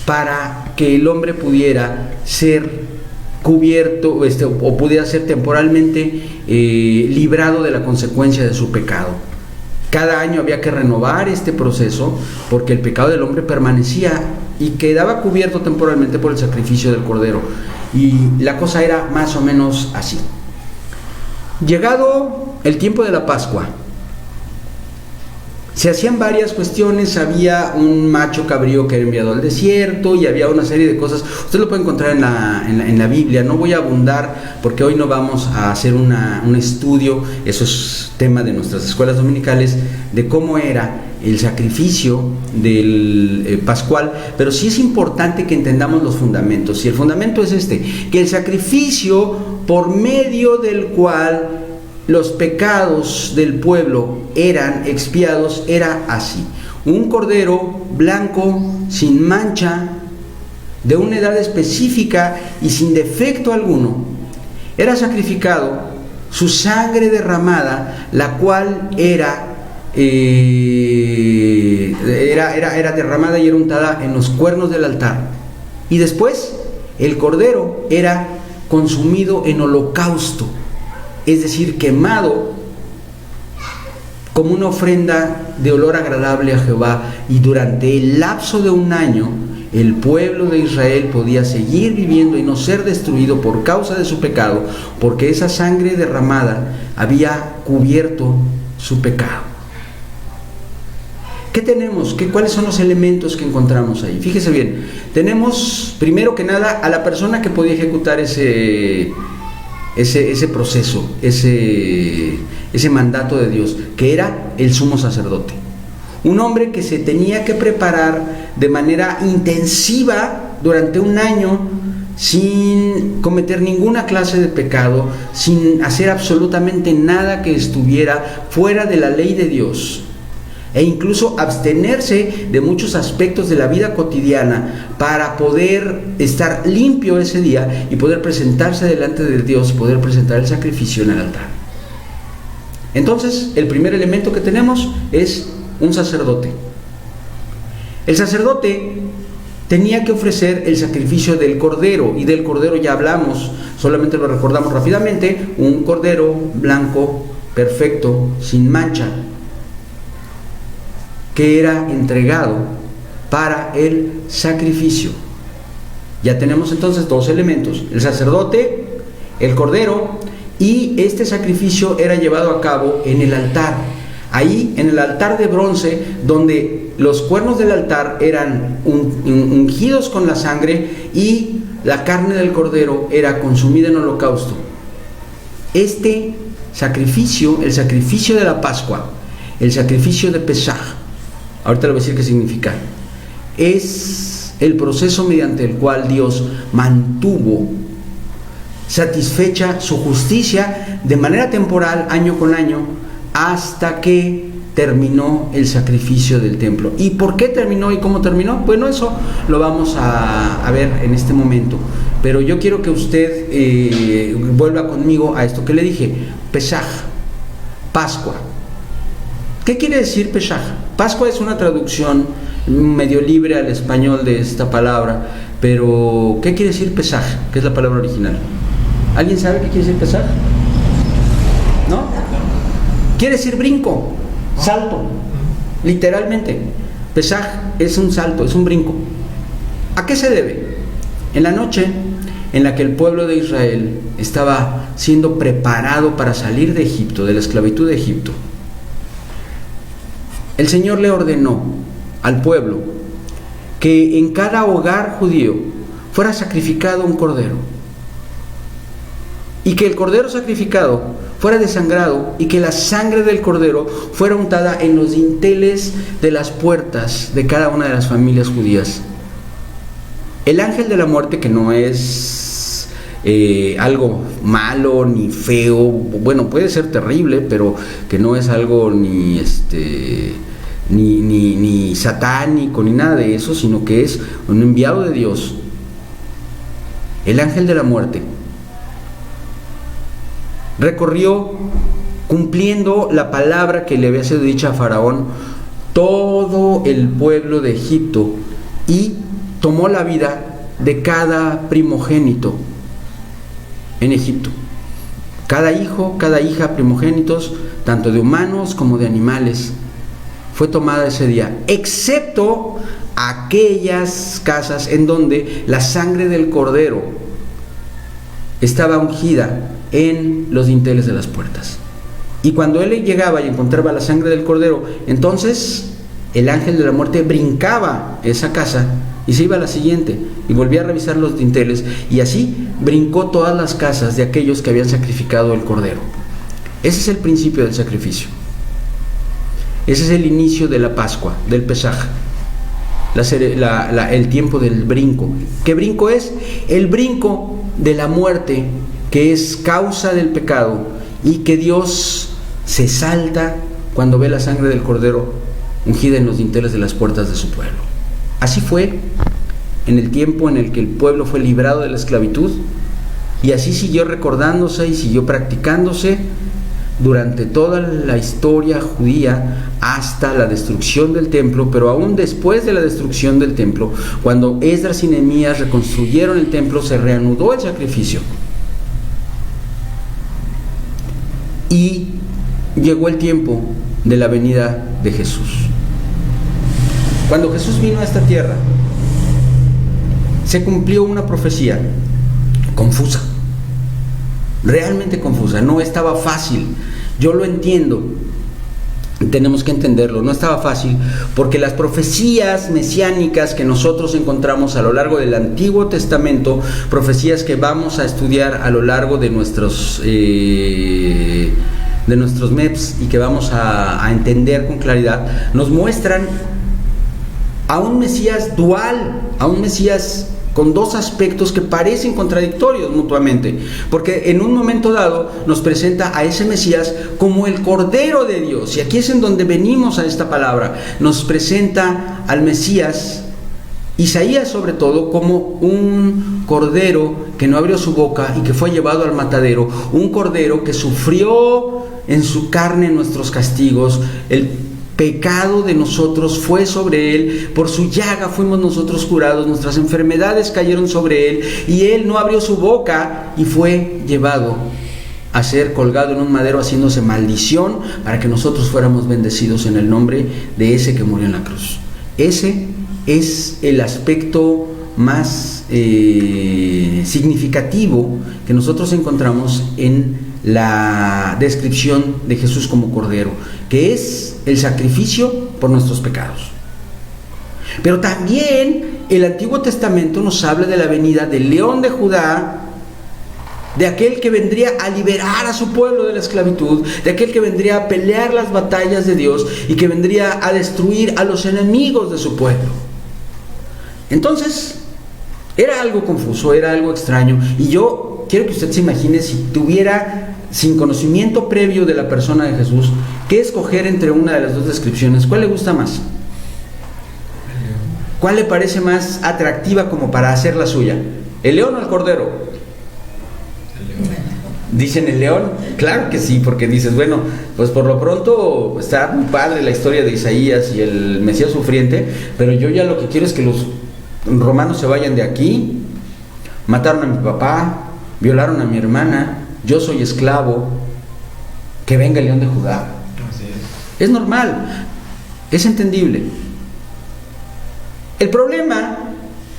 para que el hombre pudiera ser cubierto o pudiera ser temporalmente librado de la consecuencia de su pecado. Cada año había que renovar este proceso porque el pecado del hombre permanecía y quedaba cubierto temporalmente por el sacrificio del Cordero. Y la cosa era más o menos así. Llegado el tiempo de la Pascua, se hacían varias cuestiones. Había un macho cabrío que era enviado al desierto y había una serie de cosas. Usted lo puede encontrar en la Biblia. No voy a abundar porque hoy no vamos a hacer un estudio, eso es tema de nuestras escuelas dominicales, de cómo era el sacrificio del pascual, pero sí es importante que entendamos los fundamentos. Y el fundamento es que el sacrificio por medio del cual los pecados del pueblo eran expiados era así: un cordero blanco, sin mancha, de una edad específica y sin defecto alguno, era sacrificado, su sangre derramada, la cual era derramada y era untada en los cuernos del altar, y después el cordero era consumido en holocausto, es decir, quemado como una ofrenda de olor agradable a Jehová. Y durante el lapso de un año el pueblo de Israel podía seguir viviendo y no ser destruido por causa de su pecado, porque esa sangre derramada había cubierto su pecado. ¿Qué tenemos? ¿Cuáles son los elementos que encontramos ahí? Fíjese bien, tenemos primero que nada a la persona que podía ejecutar ese proceso, ese mandato de Dios, que era el sumo sacerdote. Un hombre que se tenía que preparar de manera intensiva durante un año, sin cometer ninguna clase de pecado, sin hacer absolutamente nada que estuviera fuera de la ley de Dios, e incluso abstenerse de muchos aspectos de la vida cotidiana para poder estar limpio ese día y poder presentarse delante de Dios, poder presentar el sacrificio en el altar. Entonces, el primer elemento que tenemos es un sacerdote. El sacerdote tenía que ofrecer el sacrificio del cordero, y del cordero ya hablamos, solamente lo recordamos rápidamente: un cordero blanco, perfecto, sin mancha, que era entregado para el sacrificio. Ya tenemos entonces dos elementos: el sacerdote, el cordero, y este sacrificio era llevado a cabo en el altar. Ahí, en el altar de bronce, donde los cuernos del altar eran ungidos con la sangre y la carne del cordero era consumida en holocausto. Este sacrificio, el sacrificio de la Pascua, el sacrificio de Pesaj, ahorita le voy a decir qué significa, es el proceso mediante el cual Dios mantuvo satisfecha su justicia de manera temporal, año con año, hasta que terminó el sacrificio del templo. ¿Y por qué terminó y cómo terminó? Bueno, eso lo vamos a ver en este momento, pero yo quiero que usted vuelva conmigo a esto que le dije: Pesaj, Pascua. ¿Qué quiere decir Pesaj? Pascua es una traducción medio libre al español de esta palabra, pero ¿qué quiere decir Pesaj? ¿Qué es la palabra original? ¿Alguien sabe qué quiere decir Pesaj? ¿No? Quiere decir brinco, salto, literalmente. Pesaj es un salto, es un brinco. ¿A qué se debe? En la noche en la que el pueblo de Israel estaba siendo preparado para salir de Egipto, de la esclavitud de Egipto, el Señor le ordenó al pueblo que en cada hogar judío fuera sacrificado un cordero, y que el cordero sacrificado fuera desangrado, y que la sangre del cordero fuera untada en los dinteles de las puertas de cada una de las familias judías. El ángel de la muerte, que no es algo malo ni feo, bueno, puede ser terrible, pero que no es algo ni satánico ni nada de eso, sino que es un enviado de Dios. El ángel de la muerte recorrió, cumpliendo la palabra que le había sido dicha a Faraón, todo el pueblo de Egipto, y tomó la vida de cada primogénito en Egipto. Cada hijo, cada hija, primogénitos, tanto de humanos como de animales, fue tomada ese día, excepto aquellas casas en donde la sangre del cordero estaba ungida en los dinteles de las puertas. Y cuando él llegaba y encontraba la sangre del cordero, entonces el ángel de la muerte brincaba esa casa y se iba a la siguiente y volvía a revisar los dinteles, y así brincó todas las casas de aquellos que habían sacrificado el cordero. Ese es el principio del sacrificio. Ese es el inicio de la Pascua, del Pesaj, el tiempo del brinco. ¿Qué brinco es? El brinco de la muerte, que es causa del pecado, y que Dios se salta cuando ve la sangre del cordero ungida en los dinteles de las puertas de su pueblo. Así fue en el tiempo en el que el pueblo fue librado de la esclavitud, y así siguió recordándose y siguió practicándose durante toda la historia judía hasta la destrucción del templo. Pero aún después de la destrucción del templo, cuando Esdras y Nehemías reconstruyeron el templo, se reanudó el sacrificio. Y llegó el tiempo de la venida de Jesús. Cuando Jesús vino a esta tierra, se cumplió una profecía confusa, realmente confusa. No estaba fácil. Yo lo entiendo, tenemos que entenderlo. No estaba fácil porque las profecías mesiánicas que nosotros encontramos a lo largo del Antiguo Testamento, profecías que vamos a estudiar a lo largo de nuestros MEPs y que vamos a entender con claridad, nos muestran a un Mesías dual, a un Mesías con dos aspectos que parecen contradictorios mutuamente, porque en un momento dado nos presenta a ese Mesías como el Cordero de Dios, y aquí es en donde venimos a esta palabra. Nos presenta al Mesías, Isaías sobre todo, como un cordero que no abrió su boca y que fue llevado al matadero, un cordero que sufrió en su carne nuestros castigos, el pecado de nosotros fue sobre Él, por su llaga fuimos nosotros curados, nuestras enfermedades cayeron sobre Él, y Él no abrió su boca y fue llevado a ser colgado en un madero, haciéndose maldición para que nosotros fuéramos bendecidos en el nombre de ese que murió en la cruz. Ese es el aspecto más significativo que nosotros encontramos en la descripción de Jesús como Cordero, que es el sacrificio por nuestros pecados. Pero también el Antiguo Testamento nos habla de la venida del León de Judá, de aquel que vendría a liberar a su pueblo de la esclavitud, de aquel que vendría a pelear las batallas de Dios y que vendría a destruir a los enemigos de su pueblo. Entonces, era algo confuso, era algo extraño, y yo quiero que usted se imagine si tuviera, sin conocimiento previo de la persona de Jesús, qué escoger entre una de las dos descripciones. ¿Cuál le gusta más? ¿Cuál le parece más atractiva como para hacer la suya? ¿El león o el cordero? ¿Dicen el león? Claro que sí, porque dices, bueno, pues por lo pronto está muy padre la historia de Isaías y el Mesías sufriente, pero yo ya lo que quiero es que los romanos se vayan de aquí. Mataron a mi papá, violaron a mi hermana, yo soy esclavo, que venga el León de Judá. Es normal, es entendible. El problema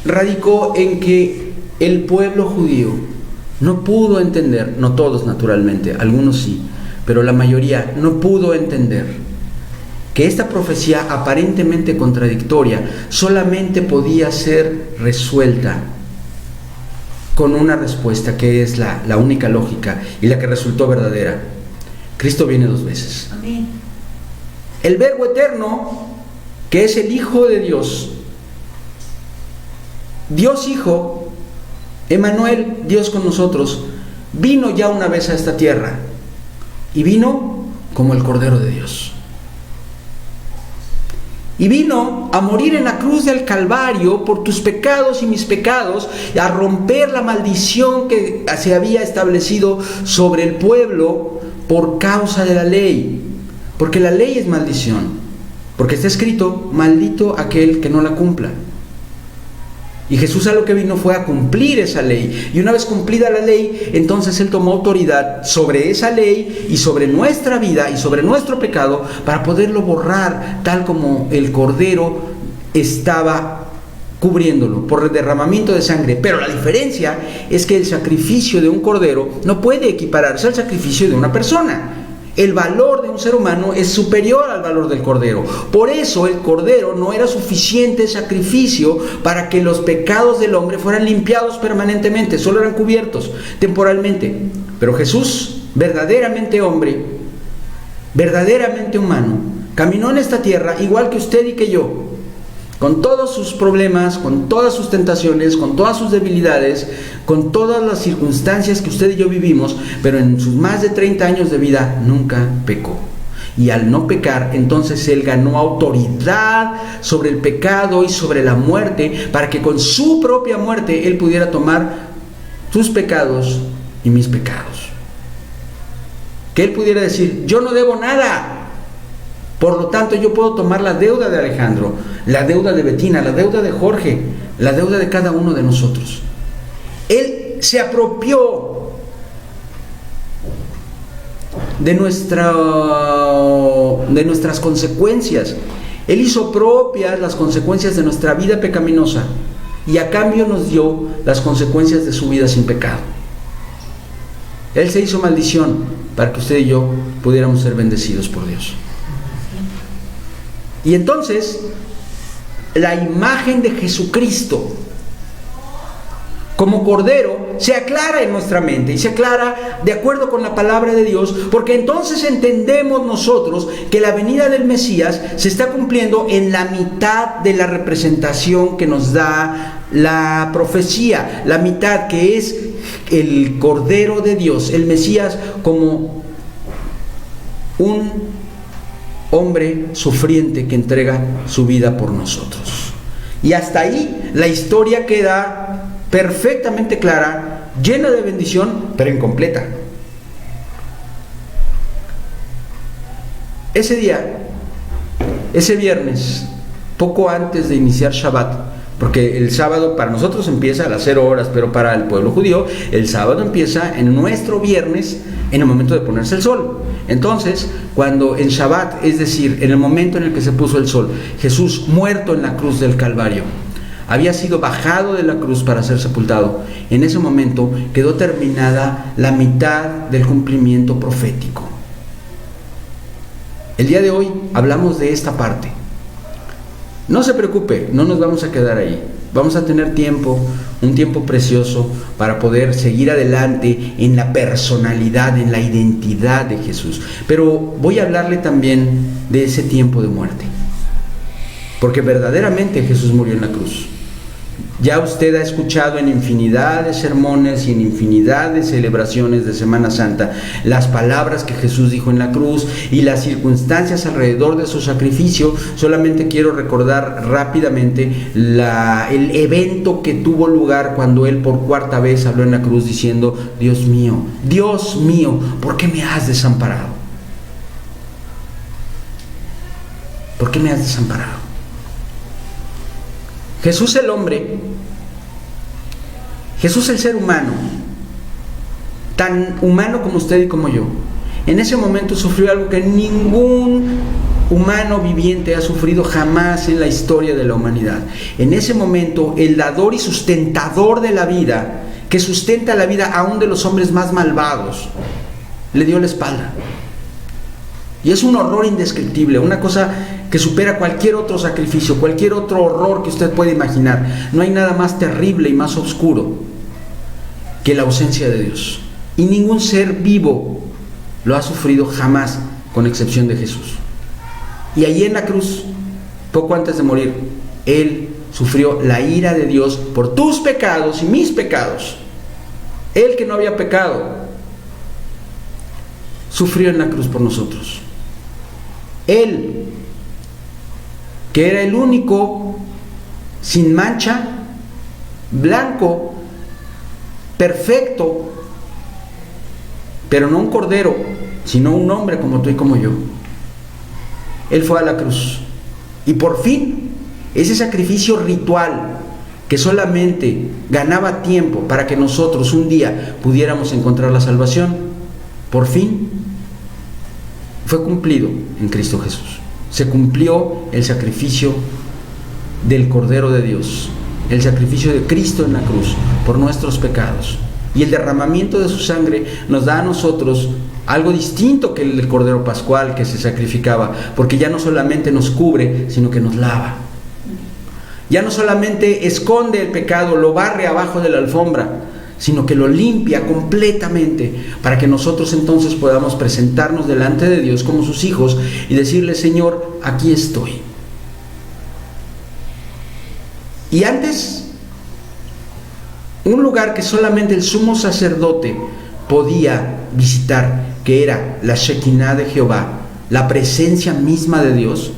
radicó en que el pueblo judío no pudo entender, no todos naturalmente, algunos sí, pero la mayoría no pudo entender que esta profecía aparentemente contradictoria solamente podía ser resuelta con una respuesta que es la única lógica y la que resultó verdadera. Cristo viene 2 veces. Amén. El Verbo eterno, que es el Hijo de Dios, Dios Hijo, Emmanuel, Dios con nosotros, vino ya una vez a esta tierra y vino como el Cordero de Dios. Y vino a morir en la cruz del Calvario por tus pecados y mis pecados, y a romper la maldición que se había establecido sobre el pueblo por causa de la ley. Porque la ley es maldición, porque está escrito, maldito aquel que no la cumpla. Y Jesús a lo que vino fue a cumplir esa ley. Y una vez cumplida la ley, entonces Él tomó autoridad sobre esa ley y sobre nuestra vida y sobre nuestro pecado para poderlo borrar, tal como el Cordero estaba cubriéndolo por el derramamiento de sangre. Pero la diferencia es que el sacrificio de un Cordero no puede equipararse al sacrificio de una persona. El valor de un ser humano es superior al valor del Cordero. Por eso el Cordero no era suficiente sacrificio para que los pecados del hombre fueran limpiados permanentemente, solo eran cubiertos temporalmente. Pero Jesús, verdaderamente hombre, verdaderamente humano, caminó en esta tierra igual que usted y que yo, con todos sus problemas, con todas sus tentaciones, con todas sus debilidades, con todas las circunstancias que usted y yo vivimos, pero en sus más de 30 años de vida nunca pecó. Y al no pecar, entonces Él ganó autoridad sobre el pecado y sobre la muerte, para que con su propia muerte Él pudiera tomar tus pecados y mis pecados. Que Él pudiera decir, yo no debo nada. Por lo tanto, yo puedo tomar la deuda de Alejandro, la deuda de Betina, la deuda de Jorge, la deuda de cada uno de nosotros. Él se apropió de nuestras consecuencias. Él hizo propias las consecuencias de nuestra vida pecaminosa y a cambio nos dio las consecuencias de su vida sin pecado. Él se hizo maldición para que usted y yo pudiéramos ser bendecidos por Dios. Y entonces, la imagen de Jesucristo como Cordero se aclara en nuestra mente y se aclara de acuerdo con la palabra de Dios, porque entonces entendemos nosotros que la venida del Mesías se está cumpliendo en la mitad de la representación que nos da la profecía, la mitad que es el Cordero de Dios, el Mesías como un hombre sufriente que entrega su vida por nosotros. Y hasta ahí la historia queda perfectamente clara, llena de bendición, pero incompleta. Ese día ese viernes, poco antes de iniciar Shabbat, porque el sábado para nosotros empieza a las 0 horas, pero para el pueblo judío el sábado empieza en nuestro viernes, en el momento de ponerse el sol. Entonces, cuando en Shabbat, es decir, en el momento en el que se puso el sol, Jesús muerto en la cruz del Calvario, había sido bajado de la cruz para ser sepultado, en ese momento quedó terminada la mitad del cumplimiento profético. El día de hoy hablamos de esta parte. No se preocupe, no nos vamos a quedar ahí. Vamos a tener tiempo, un tiempo precioso para poder seguir adelante en la personalidad, en la identidad de Jesús. Pero voy a hablarle también de ese tiempo de muerte. Porque verdaderamente Jesús murió en la cruz. Ya usted ha escuchado en infinidad de sermones y en infinidad de celebraciones de Semana Santa las palabras que Jesús dijo en la cruz y las circunstancias alrededor de su sacrificio. Solamente quiero recordar rápidamente el evento que tuvo lugar cuando Él por cuarta vez habló en la cruz diciendo: Dios mío, ¿por qué me has desamparado? ¿Por qué me has desamparado? Jesús el hombre, Jesús el ser humano, tan humano como usted y como yo, en ese momento sufrió algo que ningún humano viviente ha sufrido jamás en la historia de la humanidad. En ese momento, el dador y sustentador de la vida, que sustenta la vida aún de los hombres más malvados, le dio la espalda. Y es un horror indescriptible, una cosa que supera cualquier otro sacrificio, cualquier otro horror que usted pueda imaginar. No hay nada más terrible y más oscuro que la ausencia de Dios. Y ningún ser vivo lo ha sufrido jamás, con excepción de Jesús. Y allí en la cruz, poco antes de morir, Él sufrió la ira de Dios por tus pecados y mis pecados. Él, que no había pecado, sufrió en la cruz por nosotros. Él, que era el único, sin mancha, blanco, perfecto, pero no un cordero, sino un hombre como tú y como yo. Él fue a la cruz. Y por fin, ese sacrificio ritual que solamente ganaba tiempo para que nosotros un día pudiéramos encontrar la salvación, por fin fue cumplido en Cristo Jesús. Se cumplió el sacrificio del Cordero de Dios, el sacrificio de Cristo en la cruz por nuestros pecados. Y el derramamiento de su sangre nos da a nosotros algo distinto que el del Cordero Pascual que se sacrificaba, porque ya no solamente nos cubre, sino que nos lava. Ya no solamente esconde el pecado, lo barre abajo de la alfombra, sino que lo limpia completamente, para que nosotros entonces podamos presentarnos delante de Dios como sus hijos y decirle: Señor, aquí estoy. Y antes, un lugar que solamente el sumo sacerdote podía visitar, que era la Shekinah de Jehová, la presencia misma de Dios,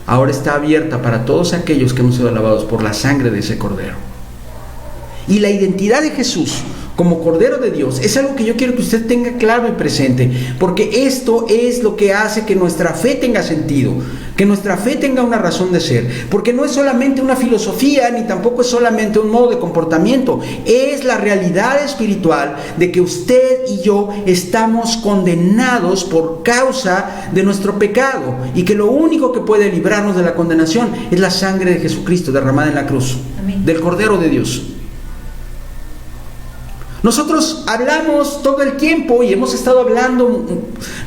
ahora está abierta para todos aquellos que hemos sido lavados por la sangre de ese Cordero. Y la identidad de Jesús como Cordero de Dios es algo que yo quiero que usted tenga claro y presente, porque esto es lo que hace que nuestra fe tenga sentido, que nuestra fe tenga una razón de ser, porque no es solamente una filosofía, ni tampoco es solamente un modo de comportamiento, es la realidad espiritual de que usted y yo estamos condenados por causa de nuestro pecado, y que lo único que puede librarnos de la condenación es la sangre de Jesucristo derramada en la cruz. Amén. Del Cordero de Dios. Nosotros hablamos todo el tiempo y hemos estado hablando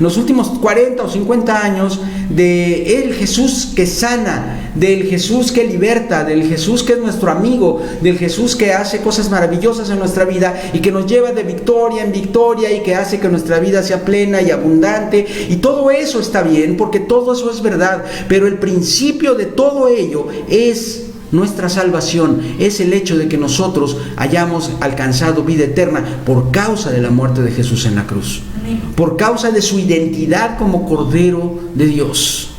los últimos 40 o 50 años de el Jesús que sana, del Jesús que liberta, del Jesús que es nuestro amigo, del Jesús que hace cosas maravillosas en nuestra vida y que nos lleva de victoria en victoria y que hace que nuestra vida sea plena y abundante. Y todo eso está bien, porque todo eso es verdad, pero el principio de todo ello es nuestra salvación, es el hecho de que nosotros hayamos alcanzado vida eterna por causa de la muerte de Jesús en la cruz. Amén. Por causa de su identidad como Cordero de Dios.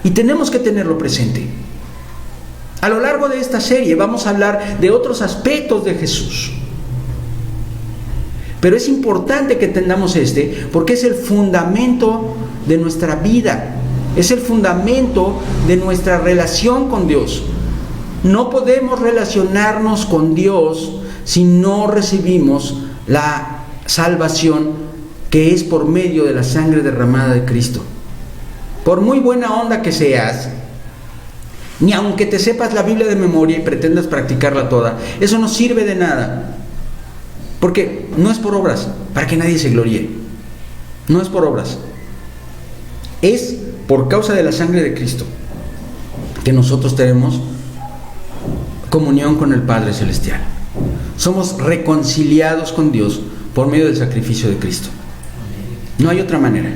Y tenemos que tenerlo presente. A lo largo de esta serie vamos a hablar de otros aspectos de Jesús. Pero es importante que entendamos porque es el fundamento de nuestra vida. Es el fundamento de nuestra relación con Dios. No podemos relacionarnos con Dios si no recibimos la salvación que es por medio de la sangre derramada de Cristo. Por muy buena onda que seas, ni aunque te sepas la Biblia de memoria y pretendas practicarla toda, eso no sirve de nada. Porque no es por obras, para que nadie se gloríe. No es por obras. Es por causa de la sangre de Cristo que nosotros tenemos comunión con el Padre Celestial. Somos reconciliados con Dios por medio del sacrificio de Cristo. No hay otra manera.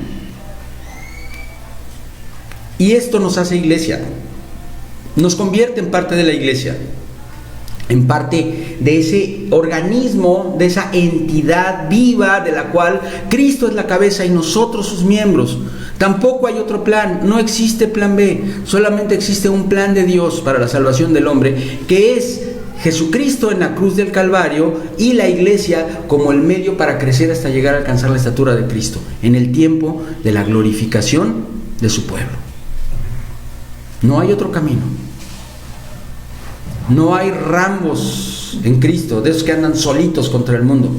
Y esto nos hace iglesia. Nos convierte en parte de la iglesia, en parte de ese organismo, de esa entidad viva de la cual Cristo es la cabeza y nosotros sus miembros. Tampoco hay otro plan, no existe plan B, solamente existe un plan de Dios para la salvación del hombre, que es Jesucristo en la cruz del Calvario y la iglesia como el medio para crecer hasta llegar a alcanzar la estatura de Cristo, en el tiempo de la glorificación de su pueblo. No hay otro camino. No hay Rambos en Cristo, de esos que andan solitos contra el mundo.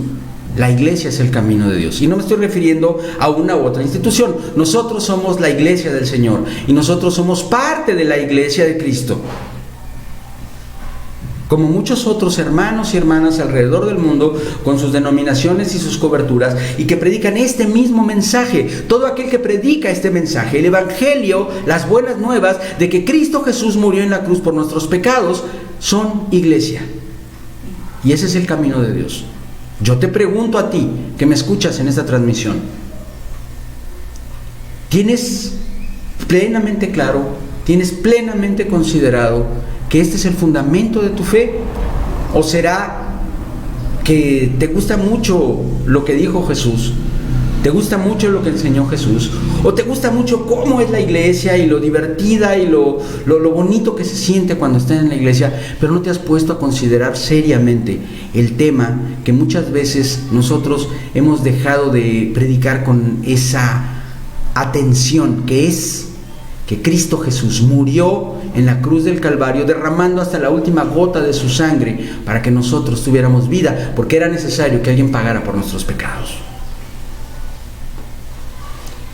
La iglesia es el camino de Dios. Y no me estoy refiriendo a una u otra institución. Nosotros somos la iglesia del Señor. Y nosotros somos parte de la iglesia de Cristo. Como muchos otros hermanos y hermanas alrededor del mundo, con sus denominaciones y sus coberturas, y que predican este mismo mensaje. Todo aquel que predica este mensaje, el Evangelio, las buenas nuevas de que Cristo Jesús murió en la cruz por nuestros pecados, son iglesia. Y ese es el camino de Dios. Yo te pregunto a ti, que me escuchas en esta transmisión, ¿tienes plenamente claro, tienes plenamente considerado que este es el fundamento de tu fe? ¿O será que te gusta mucho lo que dijo Jesús? ¿Te gusta mucho lo que enseñó Jesús? ¿O te gusta mucho cómo es la iglesia y lo divertida y lo bonito que se siente cuando estás en la iglesia, pero no te has puesto a considerar seriamente el tema que muchas veces nosotros hemos dejado de predicar con esa atención, que es que Cristo Jesús murió en la cruz del Calvario, derramando hasta la última gota de su sangre para que nosotros tuviéramos vida, porque era necesario que alguien pagara por nuestros pecados?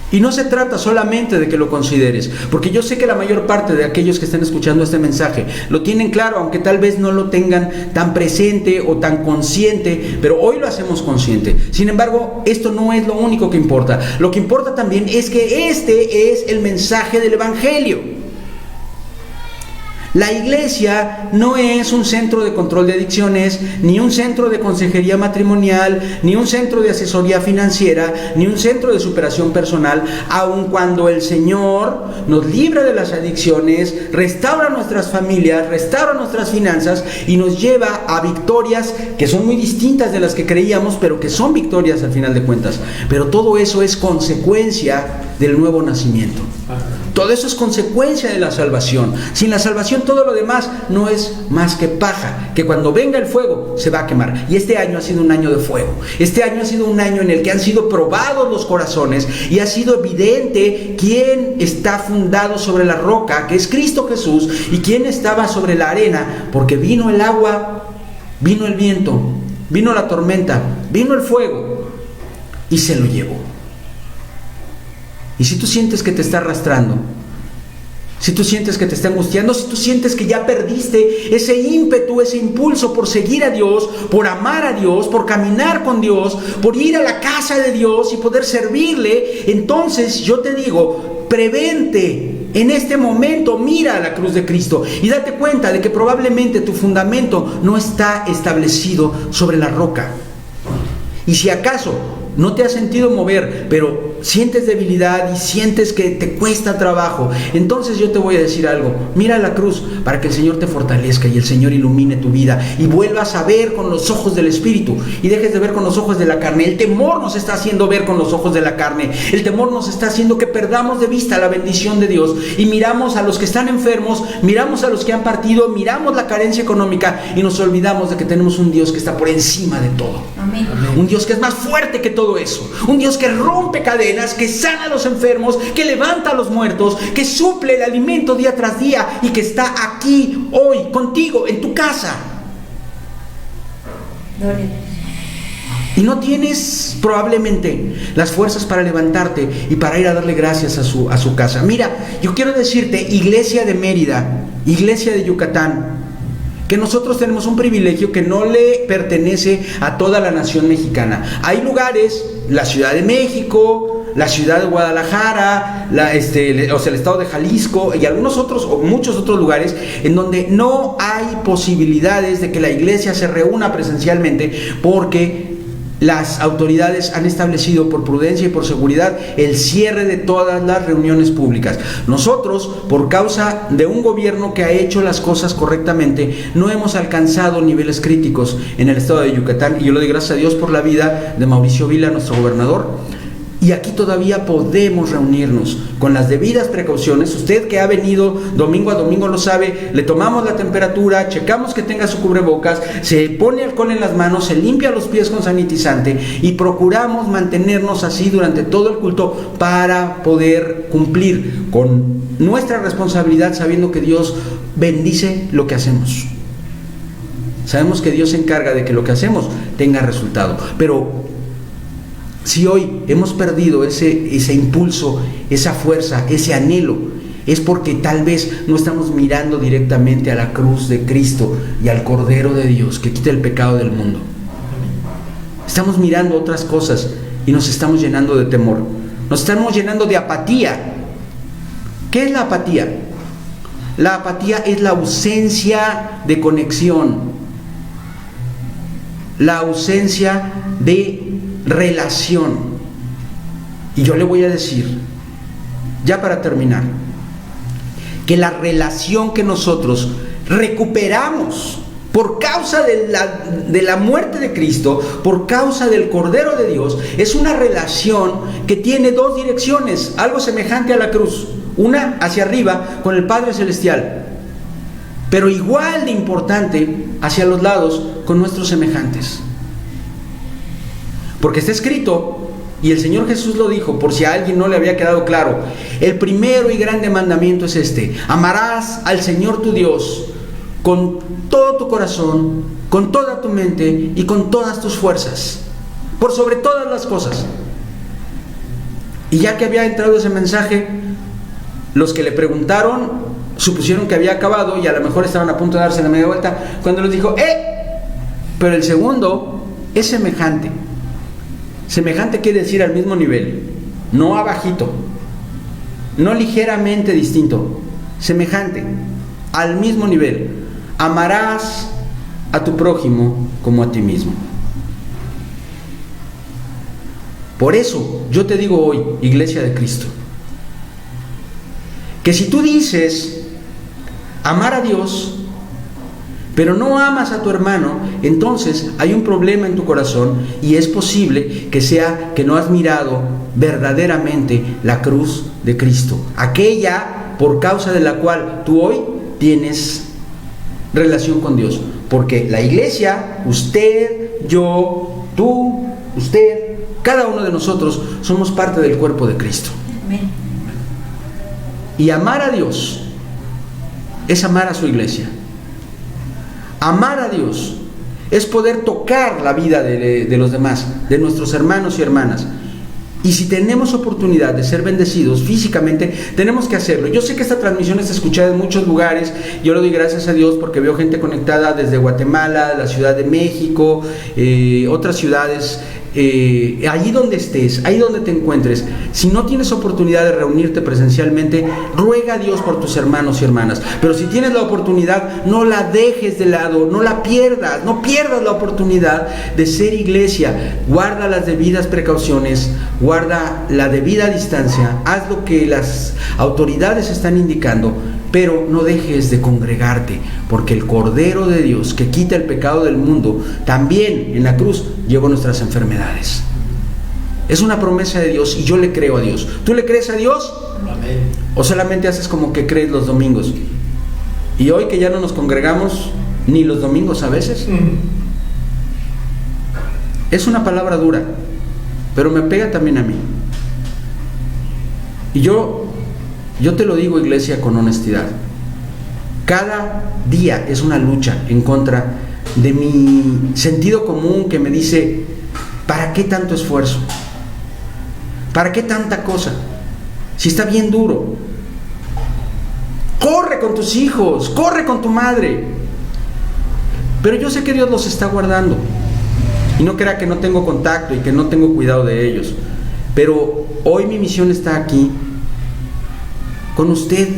Y no se trata solamente de que lo consideres, porque yo sé que la mayor parte de aquellos que están escuchando este mensaje lo tienen claro, aunque tal vez no lo tengan tan presente o tan consciente, pero hoy lo hacemos consciente. Sin embargo, esto no es lo único que importa. Lo que importa también es que este es el mensaje del Evangelio. La iglesia no es un centro de control de adicciones, ni un centro de consejería matrimonial, ni un centro de asesoría financiera, ni un centro de superación personal, aun cuando el Señor nos libra de las adicciones, restaura nuestras familias, restaura nuestras finanzas y nos lleva a victorias que son muy distintas de las que creíamos, pero que son victorias al final de cuentas. Pero todo eso es consecuencia del nuevo nacimiento. Todo eso es consecuencia de la salvación. Sin la salvación todo lo demás no es más que paja, que cuando venga el fuego se va a quemar. Y este año ha sido un año de fuego. Este año ha sido un año en el que han sido probados los corazones y ha sido evidente quién está fundado sobre la roca, que es Cristo Jesús, y quién estaba sobre la arena, porque vino el agua, vino el viento, vino la tormenta, vino el fuego y se lo llevó. Y si tú sientes que te está arrastrando, si tú sientes que te está angustiando, si tú sientes que ya perdiste ese ímpetu, ese impulso por seguir a Dios, por amar a Dios, por caminar con Dios, por ir a la casa de Dios y poder servirle, entonces yo te digo, prevente. En este momento mira a la cruz de Cristo y date cuenta de que probablemente tu fundamento no está establecido sobre la roca. Y si acaso no te has sentido mover, pero sientes debilidad y sientes que te cuesta trabajo, entonces yo te voy a decir algo. Mira la cruz para que el Señor te fortalezca y el Señor ilumine tu vida y vuelvas a ver con los ojos del Espíritu y dejes de ver con los ojos de la carne. El temor nos está haciendo ver con los ojos de la carne. El temor nos está haciendo que perdamos de vista la bendición de Dios y miramos a los que están enfermos, miramos a los que han partido, miramos la carencia económica y nos olvidamos de que tenemos un Dios que está por encima de todo. Amén. Amén. Un Dios que es más fuerte que todo eso. Un Dios que rompe cadenas, que sana a los enfermos, que levanta a los muertos, que suple el alimento día tras día y que está aquí hoy contigo en tu casa. Gloria a Dios. Y no tienes probablemente las fuerzas para levantarte y para ir a darle gracias a su casa. Mira, yo quiero decirte, Iglesia de Mérida, Iglesia de Yucatán, que nosotros tenemos un privilegio que no le pertenece a toda la nación mexicana. Hay lugares, la Ciudad de México, la ciudad de Guadalajara, el estado de Jalisco y algunos otros o muchos otros lugares en donde no hay posibilidades de que la iglesia se reúna presencialmente porque las autoridades han establecido por prudencia y por seguridad el cierre de todas las reuniones públicas. Nosotros, por causa de un gobierno que ha hecho las cosas correctamente, no hemos alcanzado niveles críticos en el estado de Yucatán, y yo le doy gracias a Dios por la vida de Mauricio Vila, nuestro gobernador. Y aquí todavía podemos reunirnos con las debidas precauciones. Usted que ha venido domingo a domingo lo sabe, le tomamos la temperatura, checamos que tenga su cubrebocas, se pone alcohol en las manos, se limpia los pies con sanitizante y procuramos mantenernos así durante todo el culto para poder cumplir con nuestra responsabilidad, sabiendo que Dios bendice lo que hacemos. Sabemos que Dios se encarga de que lo que hacemos tenga resultado, pero si hoy hemos perdido ese impulso, esa fuerza, ese anhelo, es porque tal vez no estamos mirando directamente a la cruz de Cristo y al Cordero de Dios que quita el pecado del mundo. Estamos mirando otras cosas y nos estamos llenando de temor. Nos estamos llenando de apatía. ¿Qué es la apatía? La apatía es la ausencia de conexión, la ausencia de relación. Y yo le voy a decir, ya para terminar, que la relación que nosotros recuperamos por causa de la muerte de Cristo, por causa del Cordero de Dios, es una relación que tiene dos direcciones, algo semejante a la cruz, una hacia arriba con el Padre Celestial, pero igual de importante hacia los lados con nuestros semejantes. Porque está escrito, y el Señor Jesús lo dijo, por si a alguien no le había quedado claro, el primero y grande mandamiento es este: amarás al Señor tu Dios con todo tu corazón, con toda tu mente y con todas tus fuerzas, por sobre todas las cosas. Y ya que había entrado ese mensaje, los que le preguntaron supusieron que había acabado y a lo mejor estaban a punto de darse la media vuelta cuando les dijo, pero el segundo es semejante. Semejante quiere decir al mismo nivel, no abajito, no ligeramente distinto, semejante, al mismo nivel. Amarás a tu prójimo como a ti mismo. Por eso yo te digo hoy, Iglesia de Cristo, que si tú dices amar a Dios, pero no amas a tu hermano, entonces hay un problema en tu corazón y es posible que sea que no has mirado verdaderamente la cruz de Cristo, aquella por causa de la cual tú hoy tienes relación con Dios. Porque la iglesia, usted, yo, tú, usted, cada uno de nosotros somos parte del cuerpo de Cristo. Amén. Y amar a Dios es amar a su iglesia. Amar a Dios es poder tocar la vida de los demás, de nuestros hermanos y hermanas. Y si tenemos oportunidad de ser bendecidos físicamente, tenemos que hacerlo. Yo sé que esta transmisión está escuchada en muchos lugares. Yo le doy gracias a Dios porque veo gente conectada desde Guatemala, la Ciudad de México, otras ciudades. Allí donde estés, ahí donde te encuentres, si no tienes oportunidad de reunirte presencialmente, ruega a Dios por tus hermanos y hermanas. Pero si tienes la oportunidad, no la dejes de lado, no la pierdas, no pierdas la oportunidad de ser iglesia. Guarda las debidas precauciones, guarda la debida distancia, haz lo que las autoridades están indicando, pero no dejes de congregarte, porque el Cordero de Dios que quita el pecado del mundo también en la cruz llevó nuestras enfermedades. Es una promesa de Dios y yo le creo a Dios. ¿Tú le crees a Dios? Amén. ¿O solamente haces como que crees los domingos? Y hoy que ya no nos congregamos ni los domingos a veces, Es una palabra dura, pero me pega también a mí. Y yo te lo digo, iglesia, con honestidad. Cada día es una lucha en contra de mi sentido común que me dice, ¿para qué tanto esfuerzo? ¿Para qué tanta cosa? Si está bien duro. Corre con tus hijos, corre con tu madre. Pero yo sé que Dios los está guardando. Y no crea que no tengo contacto y que no tengo cuidado de ellos. Pero hoy mi misión está aquí, con usted,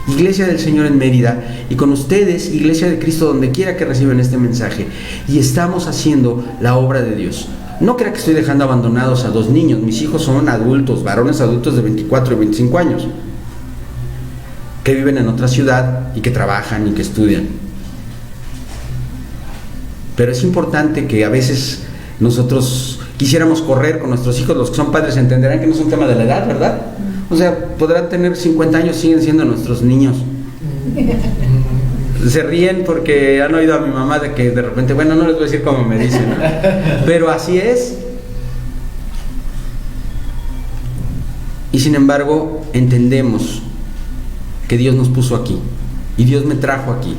Iglesia del Señor en Mérida, y con ustedes, Iglesia de Cristo, donde quiera que reciban este mensaje. Y estamos haciendo la obra de Dios. No crea que estoy dejando abandonados a 2 niños. Mis hijos son adultos, varones adultos de 24 y 25 años, que viven en otra ciudad y que trabajan y que estudian. Pero es importante que a veces nosotros quisiéramos correr con nuestros hijos. Los que son padres entenderán que no es un tema de la edad, ¿verdad? O sea, podrán tener 50 años, siguen siendo nuestros niños. Se ríen porque han oído a mi mamá de que de repente, bueno, no les voy a decir cómo me dicen, ¿no? Pero así es. Y sin embargo, entendemos que Dios nos puso aquí, y Dios me trajo aquí,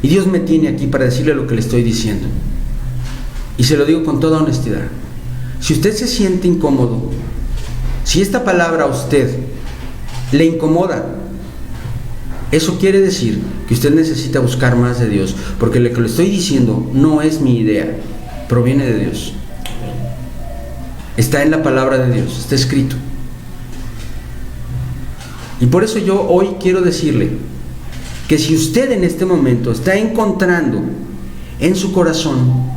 y Dios me tiene aquí para decirle lo que le estoy diciendo. Y se lo digo con toda honestidad. Si usted se siente incómodo, si esta palabra a usted le incomoda, eso quiere decir que usted necesita buscar más de Dios, porque lo que le estoy diciendo no es mi idea, proviene de Dios. Está en la palabra de Dios, está escrito. Y por eso yo hoy quiero decirle que si usted en este momento está encontrando en su corazón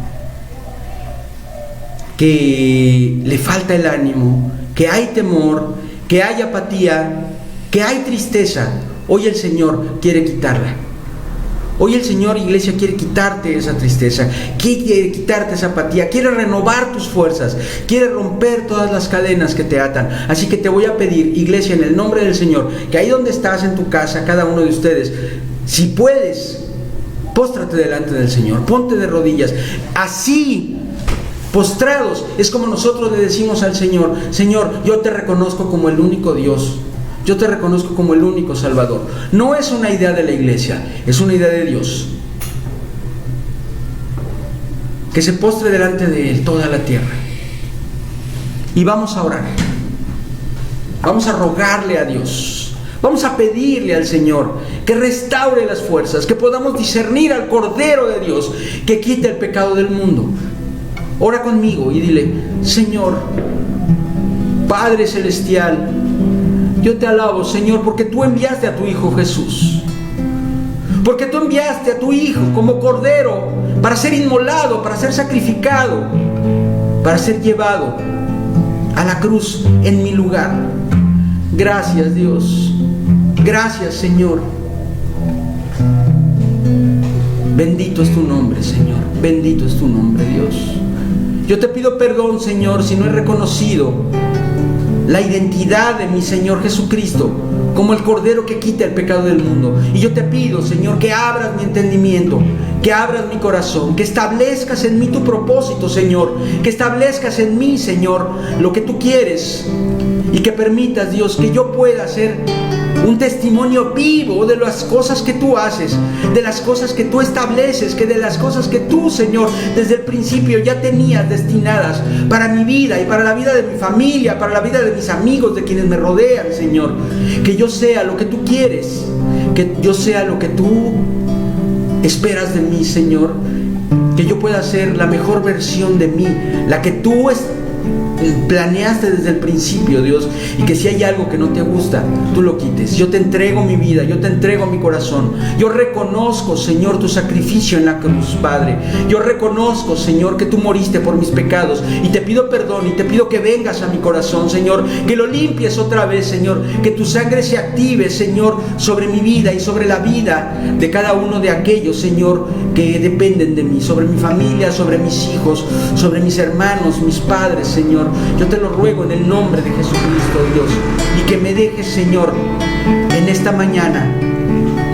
que le falta el ánimo, que hay temor, que hay apatía, que hay tristeza, hoy el Señor quiere quitarla. Hoy el Señor, iglesia, quiere quitarte esa tristeza, quiere quitarte esa apatía, quiere renovar tus fuerzas, quiere romper todas las cadenas que te atan. Así que te voy a pedir, iglesia, en el nombre del Señor, que ahí donde estás en tu casa, cada uno de ustedes, si puedes, póstrate delante del Señor, ponte de rodillas. Así, postrados, es como nosotros le decimos al Señor: Señor, yo te reconozco como el único Dios. Yo te reconozco como el único Salvador. No es una idea de la iglesia, es una idea de Dios. Que se postre delante de Él toda la tierra. Y vamos a orar. Vamos a rogarle a Dios. Vamos a pedirle al Señor que restaure las fuerzas, que podamos discernir al Cordero de Dios que quite el pecado del mundo. Ora conmigo y dile: Señor, Padre Celestial, yo te alabo, Señor, porque tú enviaste a tu Hijo Jesús. Porque tú enviaste a tu Hijo como Cordero para ser inmolado, para ser sacrificado, para ser llevado a la cruz en mi lugar. Gracias, Dios. Gracias, Señor. Bendito es tu nombre, Señor. Bendito es tu nombre, Dios. Yo te pido perdón, Señor, si no he reconocido la identidad de mi Señor Jesucristo como el Cordero que quita el pecado del mundo. Y yo te pido, Señor, que abras mi entendimiento, que abras mi corazón, que establezcas en mí tu propósito, Señor, que establezcas en mí, Señor, lo que tú quieres, y que permitas, Dios, que yo pueda ser un testimonio vivo de las cosas que tú haces, de las cosas que tú estableces, que de las cosas que tú, Señor, desde el principio ya tenías destinadas para mi vida y para la vida de mi familia, para la vida de mis amigos, de quienes me rodean, Señor. Que yo sea lo que tú quieres, que yo sea lo que tú esperas de mí, Señor. Que yo pueda ser la mejor versión de mí, la que tú planeaste desde el principio, Dios, y que si hay algo que no te gusta, tú lo quites. Yo te entrego mi vida, yo te entrego mi corazón. Yo reconozco, Señor, tu sacrificio en la cruz, Padre. Yo reconozco, Señor, que tú moriste por mis pecados, y te pido perdón, y te pido que vengas a mi corazón, Señor, que lo limpies otra vez, Señor, que tu sangre se active, Señor, sobre mi vida y sobre la vida de cada uno de aquellos, Señor, que dependen de mí, sobre mi familia, sobre mis hijos, sobre mis hermanos, mis padres, Señor. Yo te lo ruego en el nombre de Jesucristo, Dios, y que me dejes, Señor, en esta mañana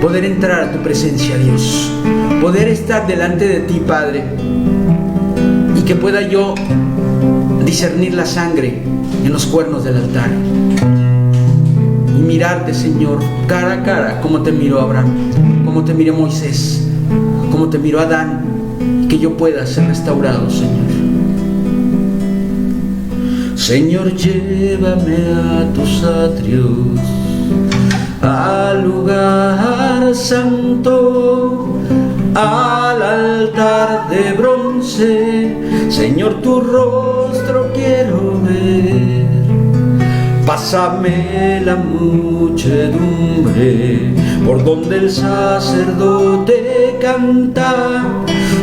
poder entrar a tu presencia, Dios, poder estar delante de ti, Padre, y que pueda yo discernir la sangre en los cuernos del altar y mirarte, Señor, cara a cara, como te miró Abraham, como te miró Moisés, como te miró Adán, y que yo pueda ser restaurado, Señor. Señor, llévame a tus atrios, al lugar santo, al altar de bronce. Señor, tu rostro quiero ver. Pásame la muchedumbre por donde el sacerdote canta.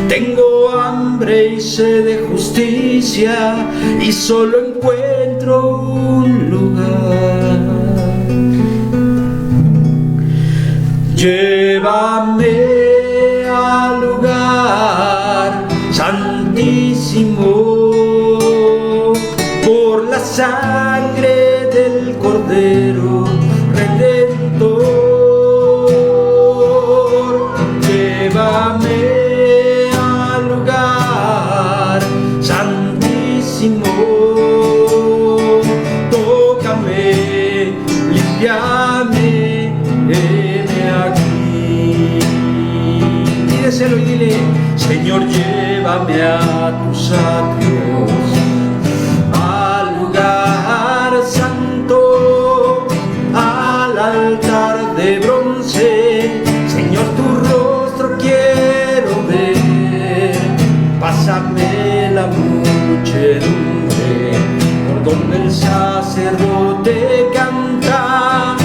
Tengo hambre y sed de justicia y solo encuentro un lugar. Llévame al lugar santísimo por la sangre del Cordero Redentor. Llévame al lugar santísimo, tócame, límpiame, heme aquí. Díselo y dile: Señor, llévame a tus atrios, al lugar santo, al altar de bronce. Señor, tu rostro quiero ver. Pásame la muchedumbre por donde el sacerdote canta.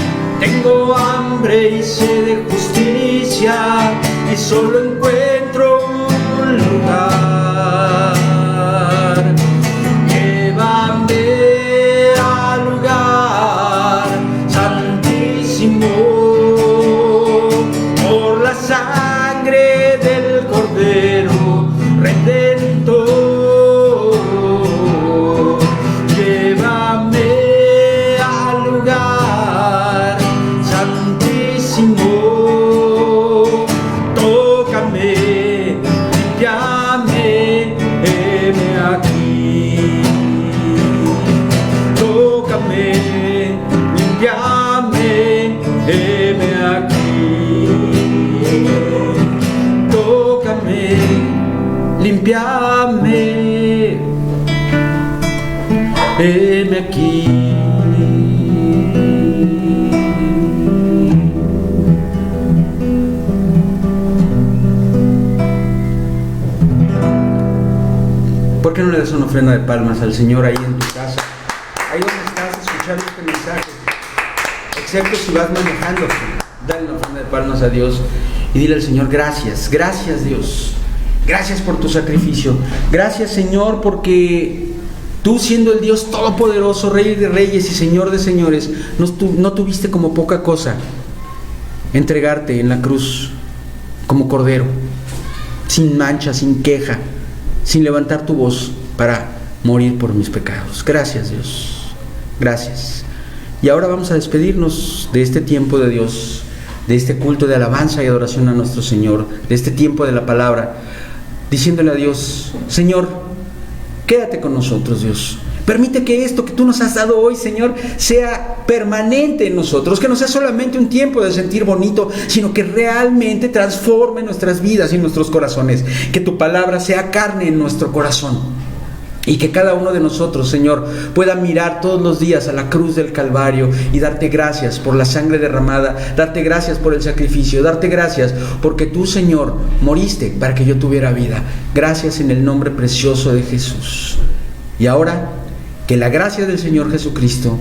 Tengo hambre y sed de justicia y solo encuentro un lugar. Llévame al lugar santísimo por la sangre del Cordero Redentor. Llévame al lugar santísimo, tócame, límpiame, heme aquí. Tócame, límpiame, heme aquí. Tócame, límpiame, heme aquí. ¿Por qué no le das una ofrenda de palmas al Señor ahí en tu casa? Ahí donde estás escuchando este mensaje, excepto si vas manejando, dale una ofrenda de palmas a Dios y dile al Señor: gracias, gracias Dios, gracias por tu sacrificio, gracias Señor, porque tú, siendo el Dios todopoderoso, Rey de reyes y Señor de señores, no tuviste como poca cosa entregarte en la cruz como cordero, sin mancha, sin queja, sin levantar tu voz para morir por mis pecados. Gracias Dios, gracias. Y ahora vamos a despedirnos de este tiempo de Dios, de este culto de alabanza y adoración a nuestro Señor, de este tiempo de la palabra, diciéndole a Dios: Señor, quédate con nosotros, Dios. Permite que esto que tú nos has dado hoy, Señor, sea permanente en nosotros, que no sea solamente un tiempo de sentir bonito, sino que realmente transforme nuestras vidas y nuestros corazones, que tu palabra sea carne en nuestro corazón, y que cada uno de nosotros, Señor, pueda mirar todos los días a la cruz del Calvario y darte gracias por la sangre derramada, darte gracias por el sacrificio, darte gracias porque tú, Señor, moriste para que yo tuviera vida. Gracias en el nombre precioso de Jesús. Y ahora, que la gracia del Señor Jesucristo,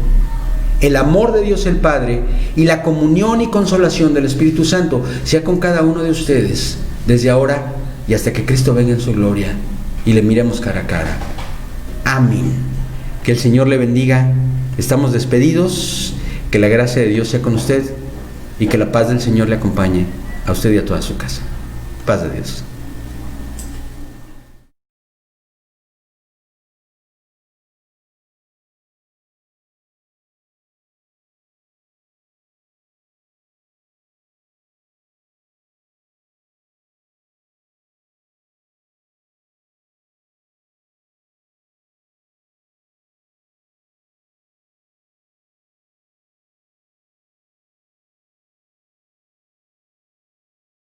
el amor de Dios el Padre y la comunión y consolación del Espíritu Santo sea con cada uno de ustedes, desde ahora y hasta que Cristo venga en su gloria y le miremos cara a cara. Amén. Que el Señor le bendiga. Estamos despedidos. Que la gracia de Dios sea con usted y que la paz del Señor le acompañe a usted y a toda su casa. Paz de Dios.